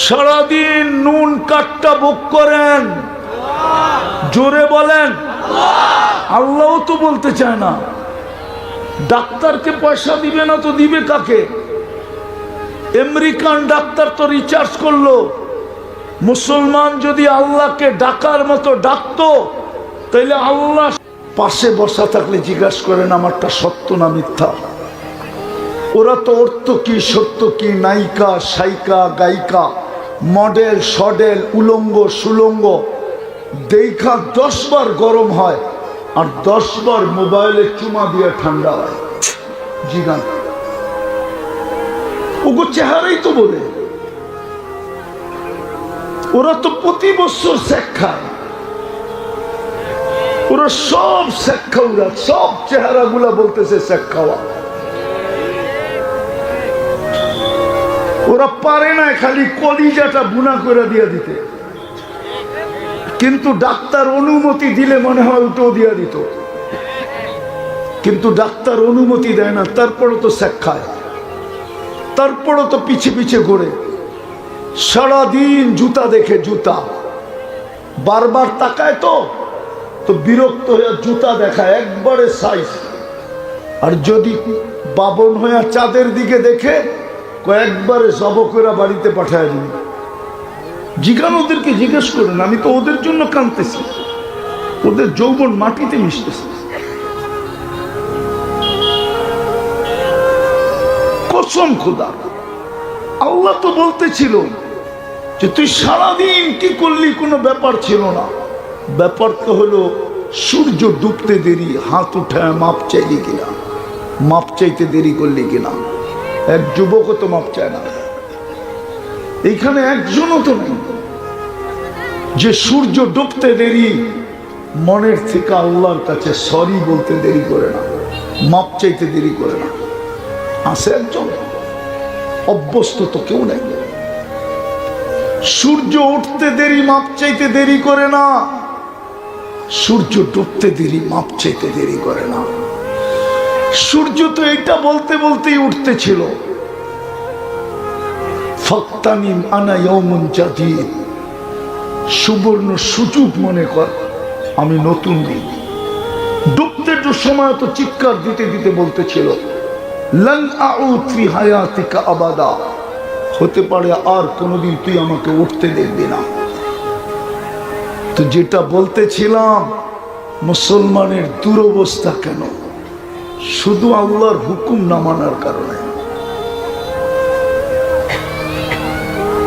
সারাদিন নুন কাটটা বুক করেন, জোরে বলেন। আল্লাহ তো বলতে চায় না। ডাক্তারকে পয়সা দিবে না তো দিবে কাকে? আমেরিকান ডাক্তার তো রিচার্জ করলো। মুসলমান যদি আল্লাহকে ডাকার মতো ডাকতো, তাইলে আল্লাহ পাশে বসা থাকলে জিজ্ঞাসা করেন আমারটা সত্য না মিথ্যা। ওরা তো অর্থ কি সত্য কি, নায়িকা সাইকা গায়িকা, মডেল সডেল, উলঙ্গ সুলঙ্গ দেখা 10 বার গরম হয় আর 10 বার মোবাইলে চুমা দিয়ে ঠান্ডা হয়। জিগান ওগো চেহারাই তো বলে। ওরা তো প্রতি বছর শেখ খায়, ওরা সব শেখ খাওয়া, সব চেহারা গুলা বলতেছে শেখ খাওয়া। ওরা পারে না খালি কলিজাটা বুনা করে দিয়ে দিতে, কিন্তু ডাক্তার অনুমতি দিলে মনে হয় ওটাও দিয়ে দিত, কিন্তু ডাক্তার অনুমতি দেয় না। তারপরও তো শেখ খায়, তারপরও তো পিছে পিছে ঘুরে। সারাদিন জুতা দেখে, জুতা বারবার তাকায় তো বিরক্ত হয়ে জুতা দেখায় একবারে সাইজ। আর যদি বাবন হয়ে চাঁদের দিকে দেখে কয়েকবারে জবকেরা বাড়িতে পাঠায় দিন। জিজ্ঞান ওদেরকে জিজ্ঞেস করেন, আমি তো ওদের জন্য কাঁদতেছি, ওদের যৌবন মাটিতে মিশতেছে। কসম খোদা, আল্লাহ তো বলতেছিল যে তুই সারাদিন কি করলি, কোনো ব্যাপার ছিল না। ব্যাপার তো হলো সূর্য ডুবতে দেরি, হাত উঠায় মাপ চাইলি কিনা, মাপ চাইতে দেরি করলি কিনা। এক যুবকও তো মাপ চায় না, এইখানে একজনও তো নেই যে সূর্য ডুবতে দেরি মনের থেকে আল্লাহর কাছে সরি বলতে দেরি করে না, মাপ চাইতে দেরি করে না। আছে একজন, অভ্যস্ত তো কেউ নেই। সূর্য উঠতে দেরি মাপ চাইতে দেরি করে না, সূর্য ডুবতে দেরি মাপ চাইতে দেরি করে না। সূর্য তো এটা বলতে বলতেই উঠতেছিল, ফাক্তানিম আনা ইয়াউমুন জাদীদ, সুবর্ণ সুযোগ মনে কর আমি নতুন দিন। ডুবতে সময় তো চিৎকার দিতে দিতে বলতেছিল লান আউদ ফি হায়াতিকা আবাদা, হতে পারে আর কোনোদিন তুই আমাকে উঠতে দেখবি না। তো যেটা বলতেছিলাম, মুসলমানের দুরবস্থা কেন? শুধু আল্লাহর হুকুম না মানার কারণে।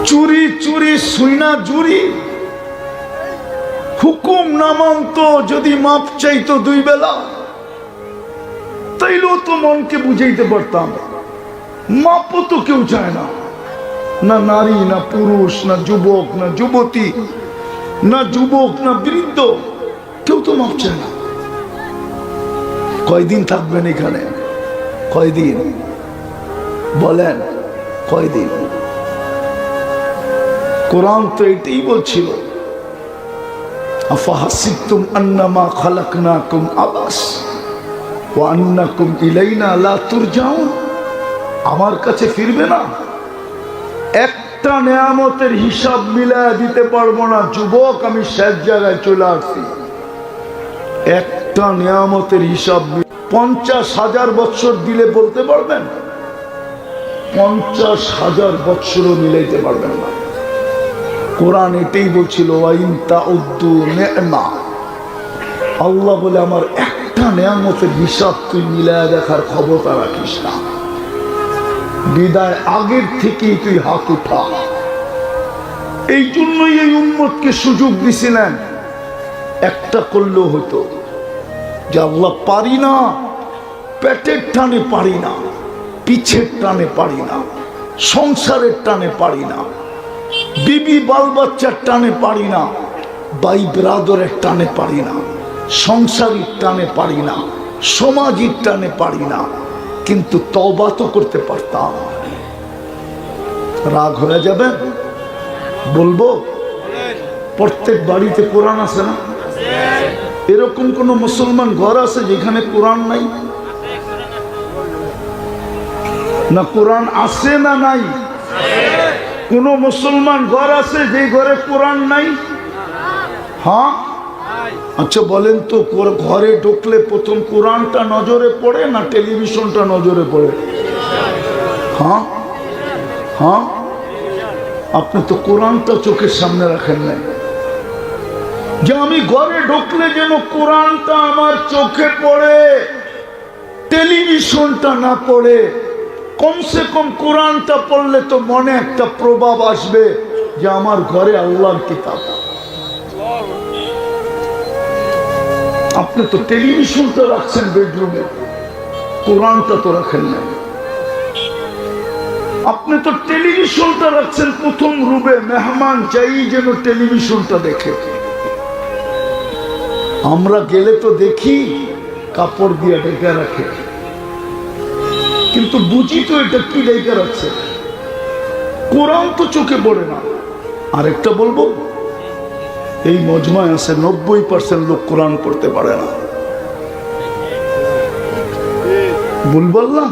চুরি চুরি সুইনা জুরি, হুকুম না মানত, যদি মাপ চাইতো 2 বেলা, তাইলেও তো মনকে বুঝাইতে পারতাম। মাপও তো কেউ চায় না, না নারী, না পুরুষ, না যুবক, না যুবতী, না যুবক, না বৃদ্ধ, কেউ তো মাপ চায় না। কয়দিন থাকবেন এখানে? কয়দিন বলেন? কয়দিন? কোরআন তো এটাই বলছিল, আফাহাসিবতুম আন্নামা খালাকনাকুম আবাস ওয়া আন্নাকুম ইলাইনা লা তুরজাউন। আমার কাছে ফিরবে না? একটা নেয়ামতের হিসাব মিলায় দিতে পারবো না যুবক, আমি শেষ জায়গায় চলে আসছি। একটা নেয়ামতের হিসাব 50,000 বছর দিলে বলতে পারবেন? 50,000 বছরও মিলাইতে পারবেন না। কোরআন এটাই বলছিল, আল্লাহ বলে আমার একটা নেয়ামতের হিসাব তুই মিলায় দেখার ক্ষমতা রাখিস না, বিদায় আগের থেকেই তুই হাত উঠা। এই জন্যই এই উম্মতকে সুযোগ দিছিলেন, একটা করলেও হতো যে আল্লাহ পারি না, পেটের টানে পারি না, পিছের টানে পারি না, সংসারের টানে পারি না, বিবি বাল বাচ্চার টানে পারি না, ভাই ব্রাদরের টানে পারি না, সংসারের টানে পারি না, সমাজের টানে পারি না, কিন্তু তওবা তো করতে পারতাম। রাগ হয়ে যাবে? বলবো, প্রত্যেক বাড়িতে কোরআন আছে না? এরকম কোন মুসলমান ঘর আছে যেখানে কোরআন নাই? না কোরআন আছে না নাই? কোন মুসলমান ঘর আছে যে ঘরে কোরআন নাই? হ্যাঁ, আচ্ছা বলেন তো, ঘরে ঢুকলে প্রথম কোরআনটা নজরে পড়ে না টেলিভিশনটা নজরে পড়ে? হ্যাঁ হ্যাঁ, আপনি তো কোরআনটা চোখের সামনে রাখেন নাই। যে আমি ঘরে ঢুকলে যেন কোরআনটা আমার চোখে পড়ে, টেলিভিশনটা না পড়ে। কমসে কম কোরআনটা পড়লে তো মনে একটা প্রভাব আসবে যে আমার ঘরে আল্লাহর কিতাব। আপনি তো টেলিভিশনটা রাখছেন বেডরুমে, কোরআনটা তো রাখেন না। আপনি তো টেলিভিশনটা রাখছেন প্রথম রুমে, মেহমান চাই যেন টেলিভিশনটা দেখে। আমরা গেলে তো দেখি কাপড় দিয়ে ঢেকে রাখে, কিন্তু বুঝি তো এটা কি ঢেকে রাখছে, কোরআন তো চোখে পড়ে না। আরেকটা বলবো, এই মজমায় আছে 90% লোক কোরআন পড়তে পারে না। ভুল বললাম?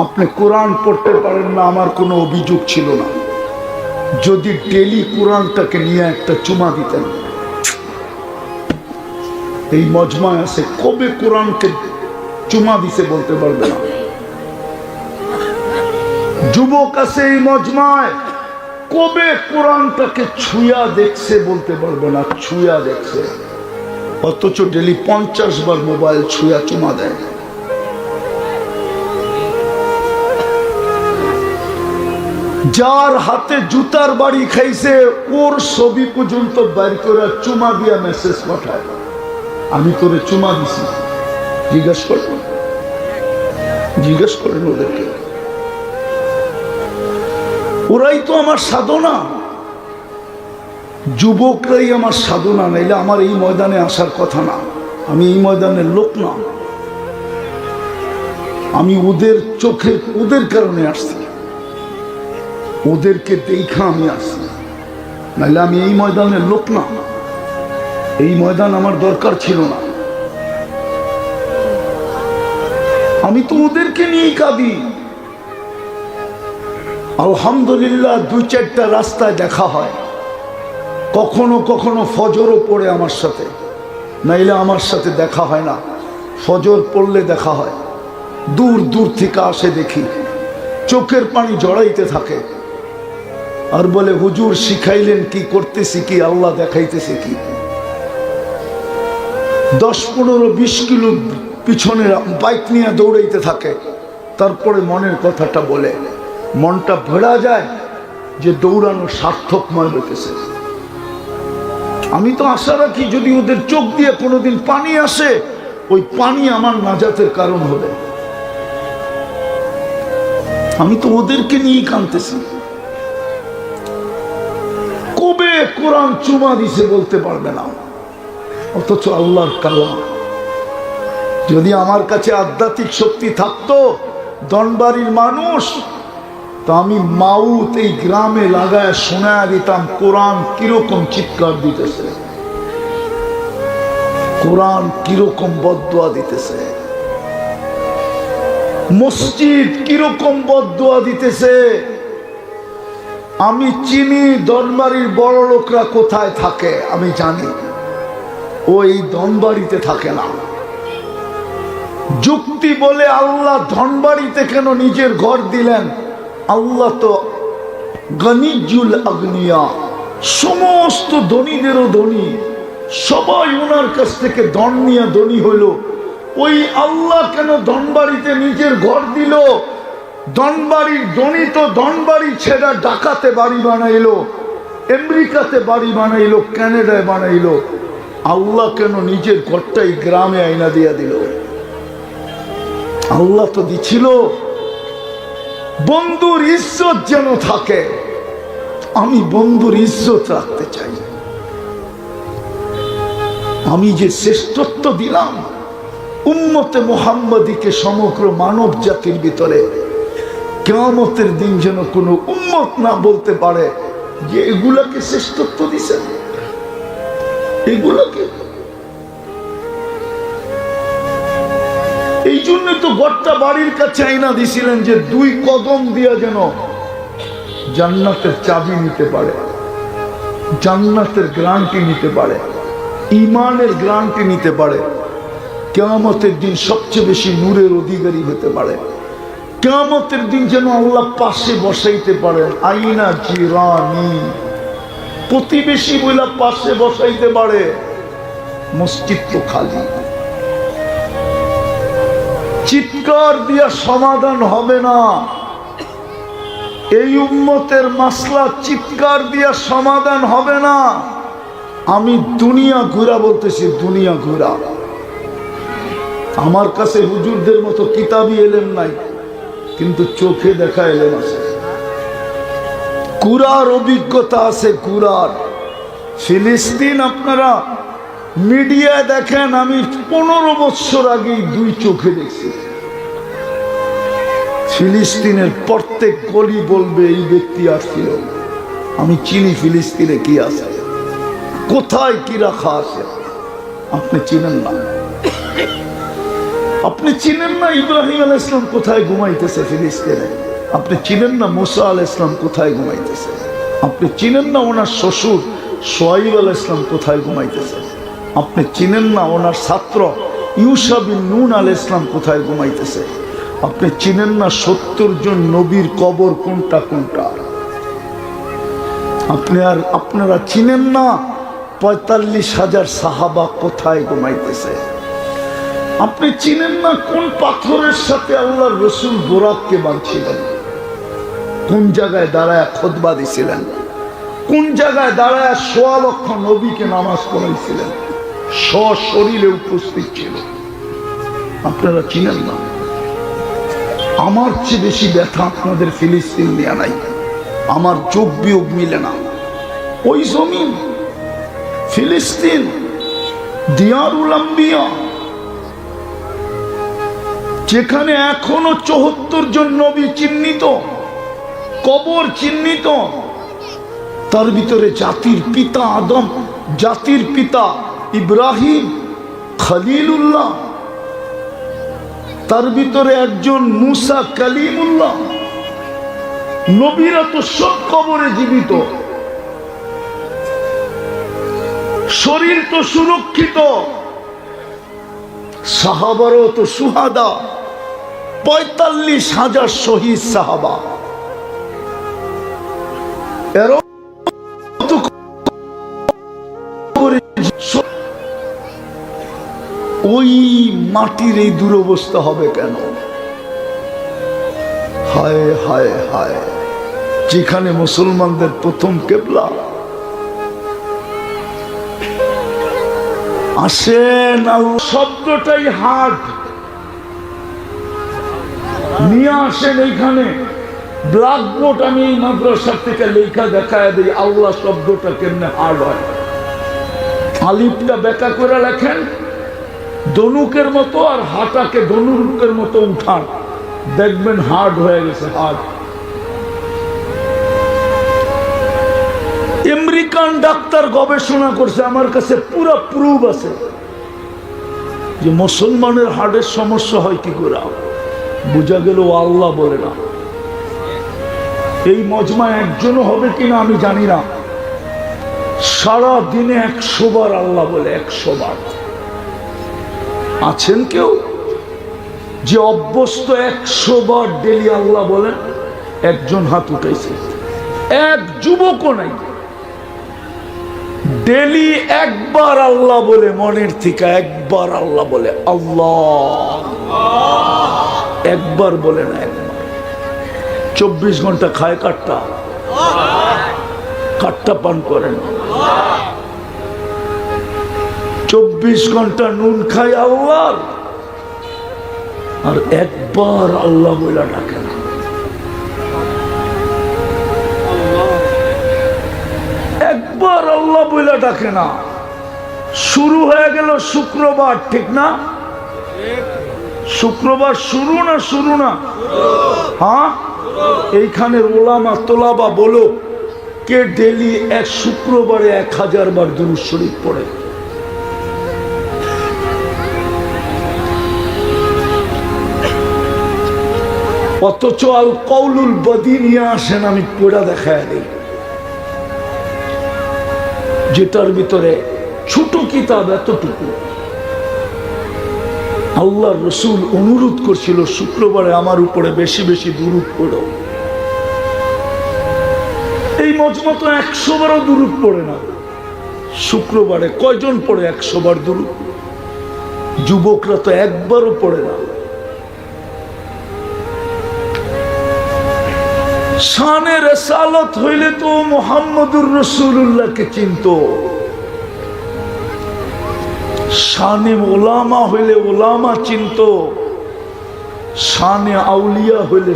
আপনি কোরআন পড়তে পারেন না, আমার কোনো অভিযোগ ছিল না, যদি ডেলি কোরআনটাকে নিয়ে একটা চুমা দিতেন। এই মজমায় আছে কবে কোরআনকে চুমা দিছে বলতে পারবে না। যুবক আছে এই মজমায়, কবে কোরআনটাকে ছুঁয়া দেখছে বলতে পারবে না, ছুঁয়া দেখছে। অথচ ডেলি 50 বার মোবাইল ছুঁয়া চুমা দেয়। যার হাতে জুতার বাড়ি খাইছে ওর ছবি পর্যন্ত বাইর করে চুমা দিয়া মেসেজ পাঠায়, আমি তোরে চুমা দিছি। জিজ্ঞেস করেন ওদেরকে, ওরাই তো আমার সাধনা, যুবকরাই আমার সাধনা, নাইলে আমার এই ময়দানে আসার কথা না। আমি এই ময়দানের লোক না, আমি ওদের চোখে ওদের কারণে আসছি, ওদেরকে দেখা আমি আসছি, নাইলে আমি এই ময়দানের লোক না। এই ময়দান আমার দরকার ছিল না। আমি তো ওদেরকে নিয়েই কাঁদি। আলহামদুলিল্লাহ 2-4টা রাস্তায় দেখা হয়, কখনো কখনো ফজরও পড়ে আমার সাথে, নাইলে আমার সাথে দেখা হয় না। ফজর পড়লে দেখা হয়, দূর দূর থেকে আসে, দেখি চোখের পানি জড়াইতে থাকে, আর বলে হুজুর শিখাইলেন কি, করতেছি কি, আল্লাহ দেখাইতেছে কি। 10-15-20 কিলো পিছনে বাইক নিয়ে দৌড়াইতে থাকে, তারপরে মনের কথাটা বলে, মনটা ভেড়া যায় যে দৌড়ানো সার্থকময় হইতেছে। আমি তো আশা রাখি যদি ওদের চোখ দিয়ে কোনোদিন পানি আসে, ওই পানি আমার নাজাতের কারণ হবে। আমি তো ওদেরকে নিয়ে কাঁদতেছি। কবে কোরআন চুমা দিছে বলতে পারবে না, অথচ আল্লাহর কালাম। যদি আমার কাছে আধ্যাত্মিক শক্তি থাকতো, দনবাড়ির মানুষ, তো আমি মাউত এই গ্রামে লাগায় শোনায় দিতাম কোরআন কিরকম চিৎকার দিতেছে, কোরআন কিরকম বদদুয়া দিতেছে, মসজিদ কিরকম বদদুয়া দিতেছে। আমি চিনি দনবাড়ির বড় লোকরা কোথায় থাকে, আমি জানি ও এই দনবাড়িতে থাকে না। যুক্তি বলে আল্লাহ ধনবাড়িতে কেন নিজের ঘর দিলেন? আল্লাহ তো গনিজুল আগ্নিয়া, সমস্ত ধনীদেরও ধনী, সবাই ওনার কাছ থেকে ধন নিয়ে ধনী হইল। ওই আল্লাহ কেন ধনবাড়িতে নিজের ঘর দিল? ধনবাড়ির ধনী তো ধনবাড়ি ছেড়া ঢাকাতে বাড়ি বানাইলো, আমেরিকাতে বাড়ি বানাইলো, কানাডায় বানাইলো। আল্লাহ কেন নিজের ঘরটাই গ্রামে আইনা দিয়া দিল? আল্লাহ তো দিছিল বন্ধুর ইজ্জত যেন থাকে। আমি বন্ধুর ইজ্জত রাখতে চাই। আমি যে শ্রেষ্ঠত্ব দিলাম উম্মতে মুহাম্মাদীকে সমগ্র মানব জাতির ভিতরে, কিয়ামতের দিন যেন কোনো উম্মত না বলতে পারে যে এগুলাকে শ্রেষ্ঠত্ব দিছেন, এগুলাকে। এই জন্য তো ঘরটা বাড়ির কাছে আইনা দিছিলেন যে 2 কদম দিয়া যেন জান্নাতের চাবি নিতে পারে, জান্নাতের গ্যারান্টি নিতে পারে, ঈমানের গ্যারান্টি নিতে পারে, কিয়ামতের দিন সবচেয়ে বেশি নূরের অধিকারী হতে পারে। কিয়ামতের দিন যেন আল্লাহ পাশে বসাইতে পারেন, আইনা জিরানি, প্রতিবেশী বইলা পাশে বসাইতে পারে। মসজিদ তো খালি। চিৎকার দিয়া সমাধান হবে না। এই উম্মতের মাসলা চিৎকার দিয়া সমাধান হবে না। আমি দুনিয়া ঘুরা বলতেছি, দুনিয়া ঘুরা। আমার কাছে হুজুরদের মতো কিতাবি এলেম নাই, কিন্তু চোখে দেখা এলেম আছে, কুরার অভিজ্ঞতা আছে, কুরার। ফিলিস্তিন আপনারা মিডিয়ায় দেখেন, আমি 15 বছর আগেই 2 চোখে দেখছি। ফিলিস্তিনের প্রত্যেক গলি বলবে এই ব্যক্তি আসছিল। আমি চিনি ফিলিস্তিনে কি আছে, কোথায় কি রাখা আছে। আপনি চিনেন না, আপনি চিনেন না ইব্রাহিম আলাইহিস সালাম কোথায় ঘুমাইতেছে ফিলিস্তিনে। আপনি চিনেন না মুসা আলাইহিস সালাম কোথায় ঘুমাইতেছে। আপনি চিনেন না ওনার শ্বশুর শুআয়ব আলাইহিস সালাম কোথায় ঘুমাইতেছে। আপনি চিনেন না ওনার ছাত্র ইউসা বিন নুন আলাইহিস সালাম কোথায় ঘুমাইতেছে। আপনি চিনেন না 70 জন নবীর কবর কোনটা কোনটা। আপনারা চিনেন না 45,000 সাহাবা কোথায় ঘুমাইতেছে। আপনি চিনেন না কোন পাথরের সাথে আল্লাহর রসুল বোরাককে বাঁধছিলেন, কোন জায়গায় দাঁড়ায় খুতবা দিছিলেন, কোন জায়গায় দাঁড়ায় 1.25 লক্ষ নবীকে নামাজ পড়াইছিলেন, সশরীরে উপস্থিত ছিল। আপনারা চিনেন না। আমার চেয়ে বেশি ব্যথা আপনাদের ফিলিস্তিন নিয়ে নাই। আমার যোগ বিয়োগ মিলে না। ওই জমিন ফিলিস্তিন, দিয়ারুল আম্বিয়া, যেখানে এখনো 74 জন নবী চিহ্নিত, কবর চিহ্নিত, তার ভিতরে জাতির পিতা আদম, জাতির পিতা ইব্রাহিম খলিলুল্লাহ, তার ভিতরে একজন মুসা কালিমুল্লাহ। নবীরা তো সব কবরে জীবিত, শরীর তো সুরক্ষিত, সাহাবারও তো সুহাদা, 45,000 শহীদ সাহাবা। এরও ওই মাটির এই দুরবস্থা হবে কেন? হায় হায় হায়, যেখানে মুসলমানদের প্রথম কেবলা, আসেন। শব্দটাই হার্ট, নিয়ে আসেন এইখানে ব্ল্যাকবোর্ড। আমি এই মাদ্রাসা থেকে লেখা দেখায় দিই আল্লাহ শব্দটা কেমনে হার্ড হয়। আলিফটা বেকা করে লেখেন ধনুকের মতো, আর হাটাকে ধনুকের মতো উঠান, দেখবেন হার্ড হয়ে গেছে। হার্ড। আমেরিকান ডাক্তার গবেষণা করছে, আমার কাছে পুরো প্রুফ আছে যে মুসলমানের হার্টের সমস্যা হয় কি করে। বুঝা গেল আল্লাহ বলে না। এই মজমা একজনও হবে কিনা আমি জানি না, সারা দিনে 100 বার আল্লাহ বলে। 100 বার। আছেন কেউ যে অভ্যস্ত 100 বার ডেলি আল্লাহ বলেন? একজন হাত উঠাইছে, এক যুবকও নাই। ডেলি একবার আল্লাহ বলে, মনের থেকে একবার আল্লাহ বলে। আল্লাহ একবার বলে না, একবার। 24 ঘন্টা খায় কাটটা, কাটটা পান করেন। 24 ঘন্টা নুন খায় আল্লাহ, আর একবার আল্লাহ বলে ডাকে না। একবার আল্লাহ বলে ডাকে না। শুরু হয়ে গেল শুক্রবার, ঠিক না? শুক্রবার শুরু না? শুরু না? হ্যাঁ। এইখানে ওলামা তোলাবা বলো কে ডেলি এক শুক্রবারে 1000 বার দুরূদ শরীফ পড়ে? অথচ আল কওলুল বদী নিয়ে আসেন, আমি পড়া দেখায় দিই, যেটার ভিতরে ছোট কিতাব এতটুকু। আল্লাহর রাসূল অনুরোধ করছিল শুক্রবারে আমার উপরে বেশি বেশি দুরূদ পড়ো। এই মজমা তো 100 বারও দুরূদ পড়ে না। শুক্রবারে কয়জন পড়ে 100 বার দুরূদ? যুবকরা তো একবারও পড়ে না। শানে রিসালাত হইলে তো মুহাম্মদুর রাসূলুল্লাহকে চিনত। শানে ওলামা হইলে ওলামা চিনত। শানে আউলিয়া হইলে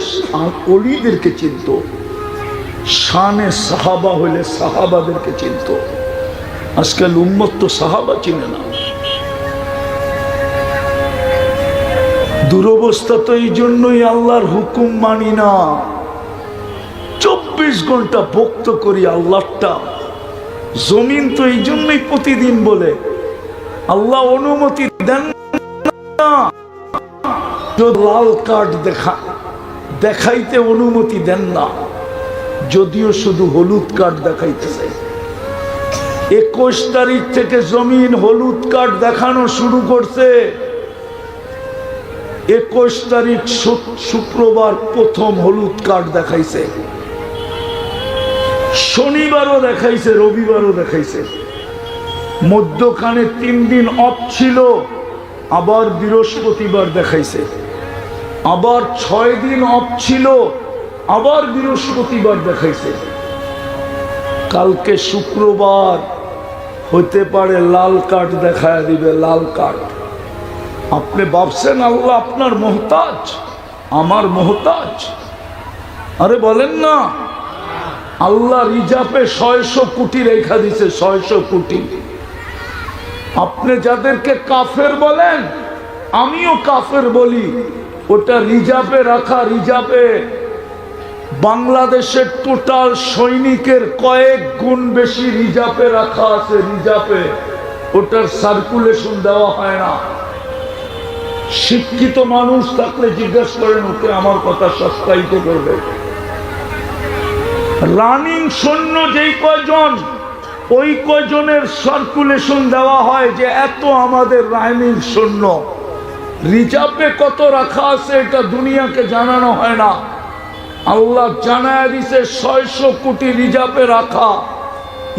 ওলিদেরকে চিনত। শানে সাহাবা হইলে সাহাবাদেরকে চিনত। আজকাল উম্মত তো সাহাবা চিনে না। দুরবস্থা তো এই জন্যই আল্লাহর হুকুম মানি না। 24 ঘন্টা ভক্ত করি আল্লাহটা। জমিন তো এই জন্যই প্রতিদিন বলে আল্লাহ অনুমতি দেন না, লাল কার্ড দেখাইতে অনুমতি দেন না, যদিও শুধু হলুদ কার্ড দেখাইতেছে। 21 তারিখ থেকে জমিন হলুদ কার্ড দেখানো শুরু করছে। 21 তারিখ শুক্রবার প্রথম হলুদ কার্ড দেখাইছে, শনিবারও দেখাইছে, রবিবারও দেখাইছে। মধ্যখানে 3 দিন অফ ছিল, আবার বৃহস্পতিবার দেখাইছে। আবার 6 দিন অফ ছিল, আবার বৃহস্পতিবার দেখাইছে। কালকে শুক্রবার হতে পারে লাল কার্ড দেখায় দিবে, লাল কার্ড। আপনি ভাবছেন আল্লাহ আপনার মোহতাজ, আমার মোহতাজ? আরে বলেন না, আল্লাহ রিজার্ভে 600 কোটি রেখা দিছে, 600 কোটি। আপনি যাদেরকে কাফের বলেন, আমিও কাফের বলি, ওটা রিজার্ভে রাখা। রিজার্ভে বাংলাদেশের টোটাল সৈনিকের কয়েক গুণ বেশি রিজার্ভে রাখা আছে। রিজার্ভে ওটার সার্কুলেশন দেওয়া হয় না। শিক্ষিত মানুষ থাকলে জিজ্ঞেস করেন ওকে, আমার কথা সত্যায়িত করবে। রানিং সৈন্য যেই কয়জন, ওই কয়জনের সার্কুলেশন দেওয়া হয় যে এত আমাদের রানিং সৈন্য। রিজার্ভে কত রাখা আছে এটা দুনিয়াকে জানানো হয় না। আল্লাহ জানায় দিছে 600 কোটি রিজার্ভে রাখা।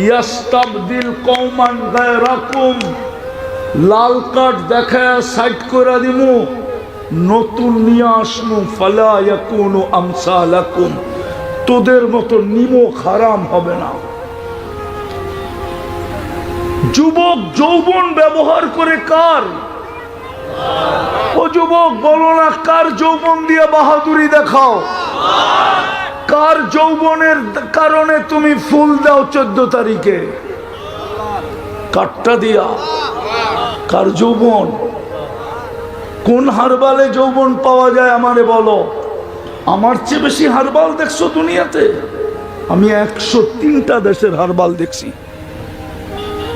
ইয়াস্তাবদিল কওমান গায়রাকুম, লাল কার্ড দেখায় সাইড করে দিমু, নতুন নিয়ে আসমু, ফালা ইয়াকুনু আমসালাকুম, তোদের মতো নিমক হারাম হবে না। যুবক যৌবন ব্যবহার করে কার? ও যুবক বলো না, কার যৌবন দিয়ে বাহাদুরি দেখাও? কার যৌবনের কারণে তুমি ফুল দাও 14 তারিখে? কাটটা দিয়া? কার যৌবন? কোন হারবালে যৌবন পাওয়া যায় আমারে বলো। আমার চেয়ে বেশি হারবাল দেখছো দুনিয়াতে? আমি 103টা দেশের হারবাল দেখছি।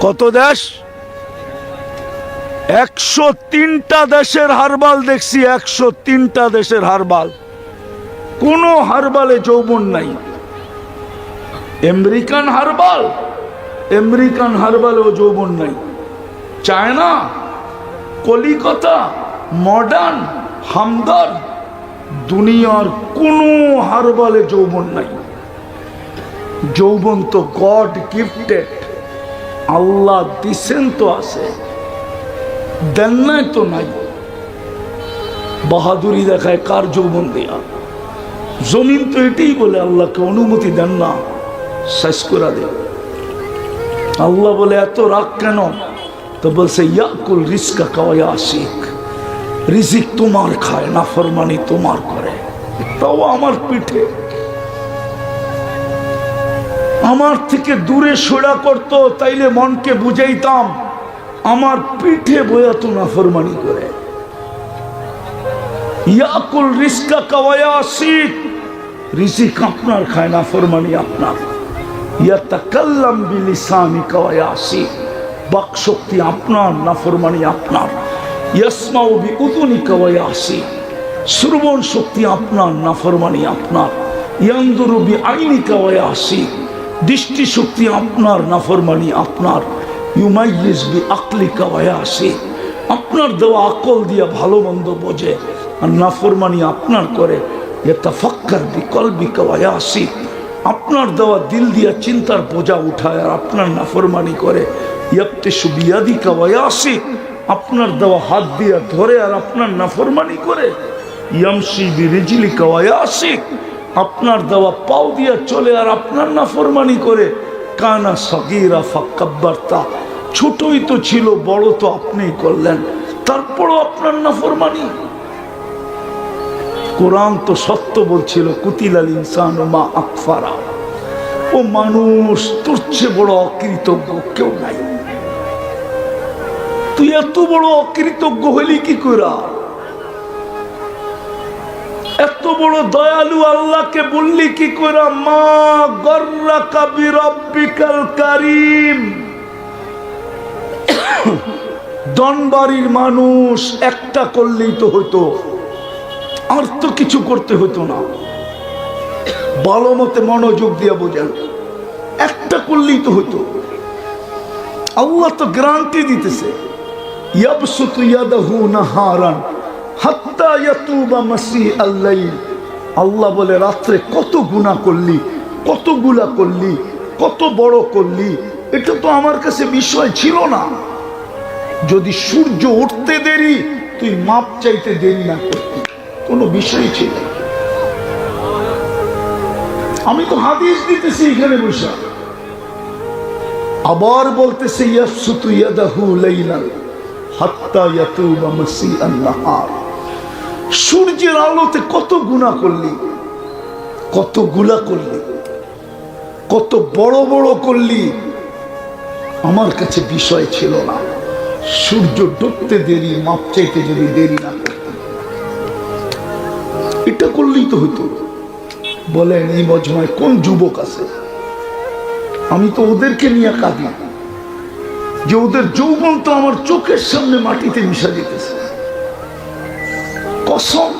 কত দেশ? 103টা দেশের হারবাল দেখছি। 103টা দেশের হারবাল, কোন হারবালে যৌবন নাই। আমেরিকান হারবাল, আমেরিকান হারবালেও যৌবন নাই। চায়না, কলিকাতা, মডার্ন, হামদর্দ, দুনিয়ার কোন হারবালে যৌবন নাই। যৌবন তো গড গিফটেড, আল্লাহ দিছেন তো আছে, দেন নাই তো নাই। বাহাদুরি দেখায় কার যৌবন দেয়া? জমিন তো এটাই বলে আল্লাহকে অনুমতি দেন না, শেষ করে দে। আল্লাহ বলে এত রাগ কেন? তো বলছে ইয়াকুল রিজকা কাওয়া আশিক, রিজিক তোমার খায়, নাফরমানি তোমার করে। তাও আমার পিঠে, আমার থেকে দূরে সরা করতো, তাইলে মনকে বুঝাইতাম। আমার পিঠে বয়াতো নাফরমানি করে। ইয়াকুল রিজকা কাওয়া আশিক, রিজিক আপনার খায়, নাফরমানি আপনার। ইয়াতাকাল্লাম বিলিসানি কাওয়া আশিক, বাক শক্তি আপনার, নাফরমানি আপনার। ইয়াসমাউ বিউযুনি কাওয়া আশিক, শ্রবণ শক্তি আপনার, নাফরমানি আপনার। ইয়ানজুরু বিআইনি কাওয়া আশিক, দৃষ্টি শক্তি আপনার, নাফরমানি আপনার। ইউমাইয়িজ বিআকলি কাওয়া আশিক, আপনার দেওয়া আকল দিয়া ভালো মন্দ বোঝে, আর নাফরমানি আপনার করে। ইয়াতাফাক্কার বিকলবি কাওয়া আশিক, আপনার দেওয়া দিল দিয়া চিন্তার বোঝা উঠায়, আর আপনার নাফরমানি করে। ইয়াবতিশু বিয়াদি কাওয়া আশিক, আপনার দেওয়া হাত দিয়া ধরে, আর আপনার নাফরমানি করে। ইয়ামশি বিরিজলি কাওয়া আশিক, আপনার দেওয়া পাও দিয়া চলে, আর আপনার নাফরমানি করে। কানা সগীরা ফাকাব্বারতা, ছোটই তো ছিল, বড় তো আপনিই করলেন, তারপরও আপনার নাফরমানি। কোরআন তো সত্য বলছিল, কুতিলাল ইনসানু মা আকফারা, ও মানুষ তোর চেয়ে বড় অকৃতজ্ঞ কেউ নাই। তুই এত বড় অকৃতজ্ঞ হইলি কি কইরা? এত বড় দয়ালু আল্লাহকে বললি কি কইরা? মা গর্রাকা বিরাব্বিকাল কারীম। দনবাড়ির মানুষ একটা করলেই তো হইতো, আর তো কিছু করতে হইতো না। ভালো মতে মনোযোগ দিয়ে বোঝেন, একটা করলেই তো হইতো। আল্লাহ তো গ্যারান্টি দিতেছে, ইয়াবসুতু ইয়াদাহু নাহারান হাত্তা ইয়াতুবা মাসিআল লাইল। আল্লাহ বলে রাত্রে কত গুনাহ করলি, কতগুলা করলি, কত বড় করলি, এটা তো আমার কাছে বিষয় ছিল না। যদি সূর্য উঠতে দেরি, তুই মাপ চাইতে দেরি না করতি, কোনো বিষয় ছিল। আমি তো হাদিস দিতেছি এখানে বসে, আবার বলতেছে ইয়াবসুতু ইয়াদাহু লাইলান হাত্তা ইয়াতুবা মাসিআন নাহার। সূর্যের আলোতে কত গুনাহ করলি, কতগুলা করলি, কত বড় বড় করলি, আমার কাছে বিষয় ছিল না। সূর্য ডুবতে দেরি, মাপ চাইতে যদি দেরি না করতে, এটা করলেই তো হইতো। বলেন এই মজমায় কোন যুবক আছে? আমি তো ওদেরকে নিয়ে কাঁদি, যে ওদের যৌবন তো আমার চোখের সামনে মাটিতে মিশা যেতেছে। কসম,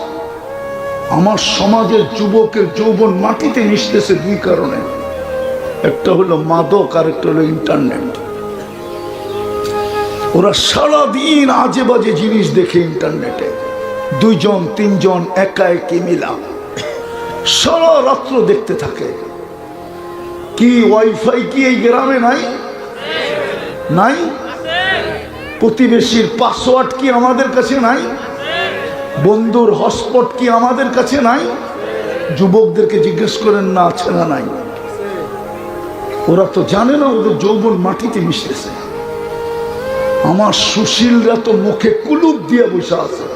আমার সমাজের যুবকের যৌবন মাটিতে মিশতেছে দুই কারণে। একটা হলো মাদক, আর একটা হলো ইন্টারনেট। ওরা সারাদিন আজে বাজে জিনিস দেখে ইন্টারনেটে, দুইজন তিনজন একা একি মিলা সারা রাত্র দেখতে থাকে। কি ওয়াইফাই কি এই গ্রামে নাই? নাই? প্রতিবেশীর পাসওয়ার্ড কি আমাদের কাছে নাই? বন্ধুর হটস্পট কি আমাদের কাছে নাই? যুবকদেরকে জিজ্ঞেস করেন না আছে না নাই। ওরা তো জানে না ওদের যৌবন মাটিতে মিশতেছে। আমার সুশীলরা তো মুখে কুলুপ দিয়ে বসে আছে,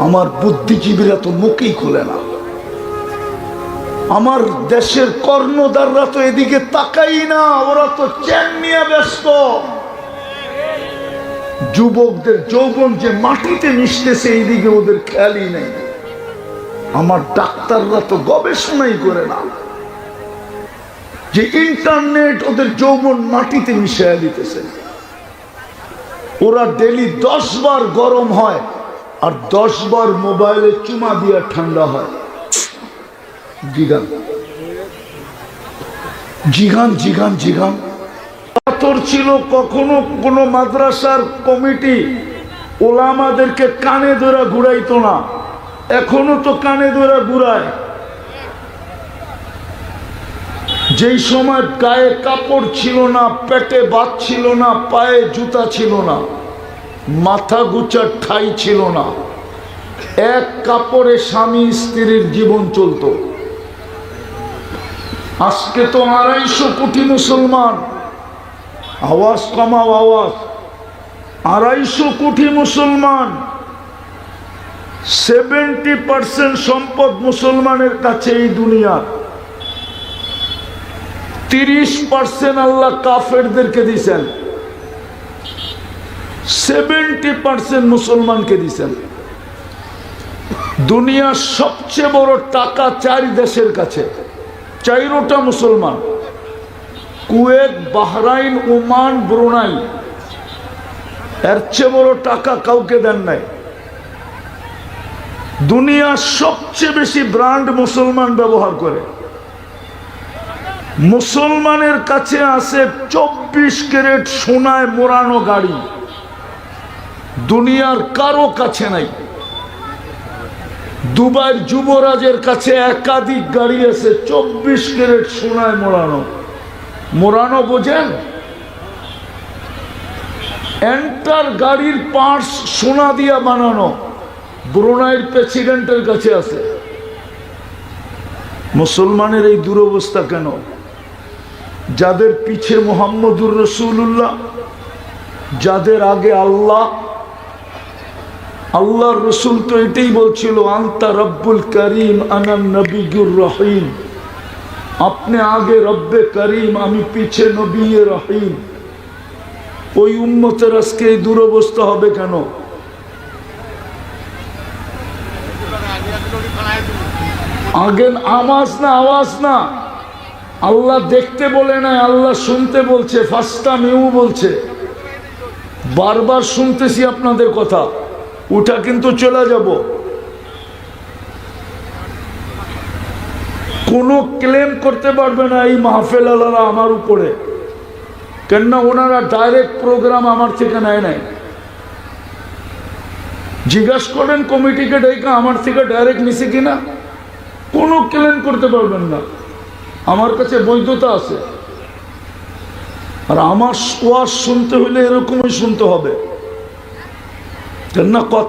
আমার বুদ্ধিজীবীরা তো মুখেই খুলে না। আমার দেশের কর্ণধাররা তো এদিকে তাকাই না, ওরা তো চ্যান নিয়ে ব্যস্ত। যুবকদের যৌবন যে মাটিতে মিশতেছে এইদিকে ওদের খেয়ালই নেই। আমার ডাক্তাররা তো গবেষণাই করে না যে ইন্টারনেট ওদের যৌবন মাটিতে মিশিয়ে দিতেছে। ওরা ডেলি 10 বার গরম হয় আর 10 বার মোবাইলে চুমা দিয়া ঠান্ডা হয়। জিগান জিগান জিগান জিগান পাথর ছিল। কখনো কোনো মাদ্রাসার কমিটি ওলামাদেরকে কানে ধরে ঘুরাইতো না, এখনো তো কানে ধরে ঘুরায়। যেই সময় গায়ে কাপড় ছিল না, পেটে ভাত ছিল না, পায়ে জুতা ছিল না, মাথা গুচার ঠাই ছিল না, এক কাপড়ে স্বামী স্ত্রীর জীবন চলতো। আজকে তো 250 কোটি মুসলমান। আওয়াজ কমাও, আওয়াজ। 250 কোটি মুসলমান, 70% সম্পদ মুসলমানের কাছে এই দুনিয়া। 30% আল্লাহ কাফেরদেরকে দিয়েছেন, 70% মুসলমানকে দিয়েছেন। দুনিয়ার সবচেয়ে বড় টাকা 4 দেশের কাছে, 4টা মুসলমান: কুয়েত, বাহরাইন, ওমান, ব্রুনাই। এর চেয়ে বড় টাকা কাউকে দেন নাই। দুনিয়ার সবচেয়ে বেশি ব্র্যান্ড মুসলমান ব্যবহার করে। মুসলমানের কাছে আছে 24 ক্যারেট সোনায় মোড়ানো গাড়ি, দুনিয়ার কারো কাছে নাই। দুবাইয়ের যুবরাজের কাছে একাধিক গাড়ি আছে 24 ক্যারেট সোনায় মোড়ানো। মোড়ানো বোঝেন? এন্টার গাড়ির পার্টস সোনা দিয়া বানানো। ব্রুনাইয়ের প্রেসিডেন্টের কাছে আছে। মুসলমানের এই দুরবস্থা কেন? যাদের পিছে মুহাম্মদুর রাসূলুল্লাহ, যাদের আগে আল্লাহ। আল্লাহর রসুল তো এটাই বলছিল, আনতা রব্বুল করিম আনা নবিয়ুর রহিম। আপনি আগে রব্বে করিম, আমি পিছে নবী রহিম। ওই উম্মতের আজকে এই দুরবস্থা হবে কেন? আগে আওয়াজ না, আওয়াজ না। আল্লাহ দেখতে বলে না, আল্লাহ শুনতে বলছে। ফাস্তামিউ বলছে। বারবার শুনতেছি আপনাদের কথা, ওটা কিন্তু চলে যাব। কোনো ক্লেম করতে পারবে না এই মাহফিল আলারা আমার উপরে, কেননা ওনারা ডাইরেক্ট প্রোগ্রাম আমার থেকে নেয় নাই। জিজ্ঞাসা করেন কমিটিকে ডেকে আমার থেকে ডাইরেক্ট নিছে কিনা, কোনো ক্লেম করতে পারবেন না। আমার কাছে বৈধতা আছে। আর আমার ওয়াজ শুনতে হলে এরকমই শুনতে হবে, কেননা কথা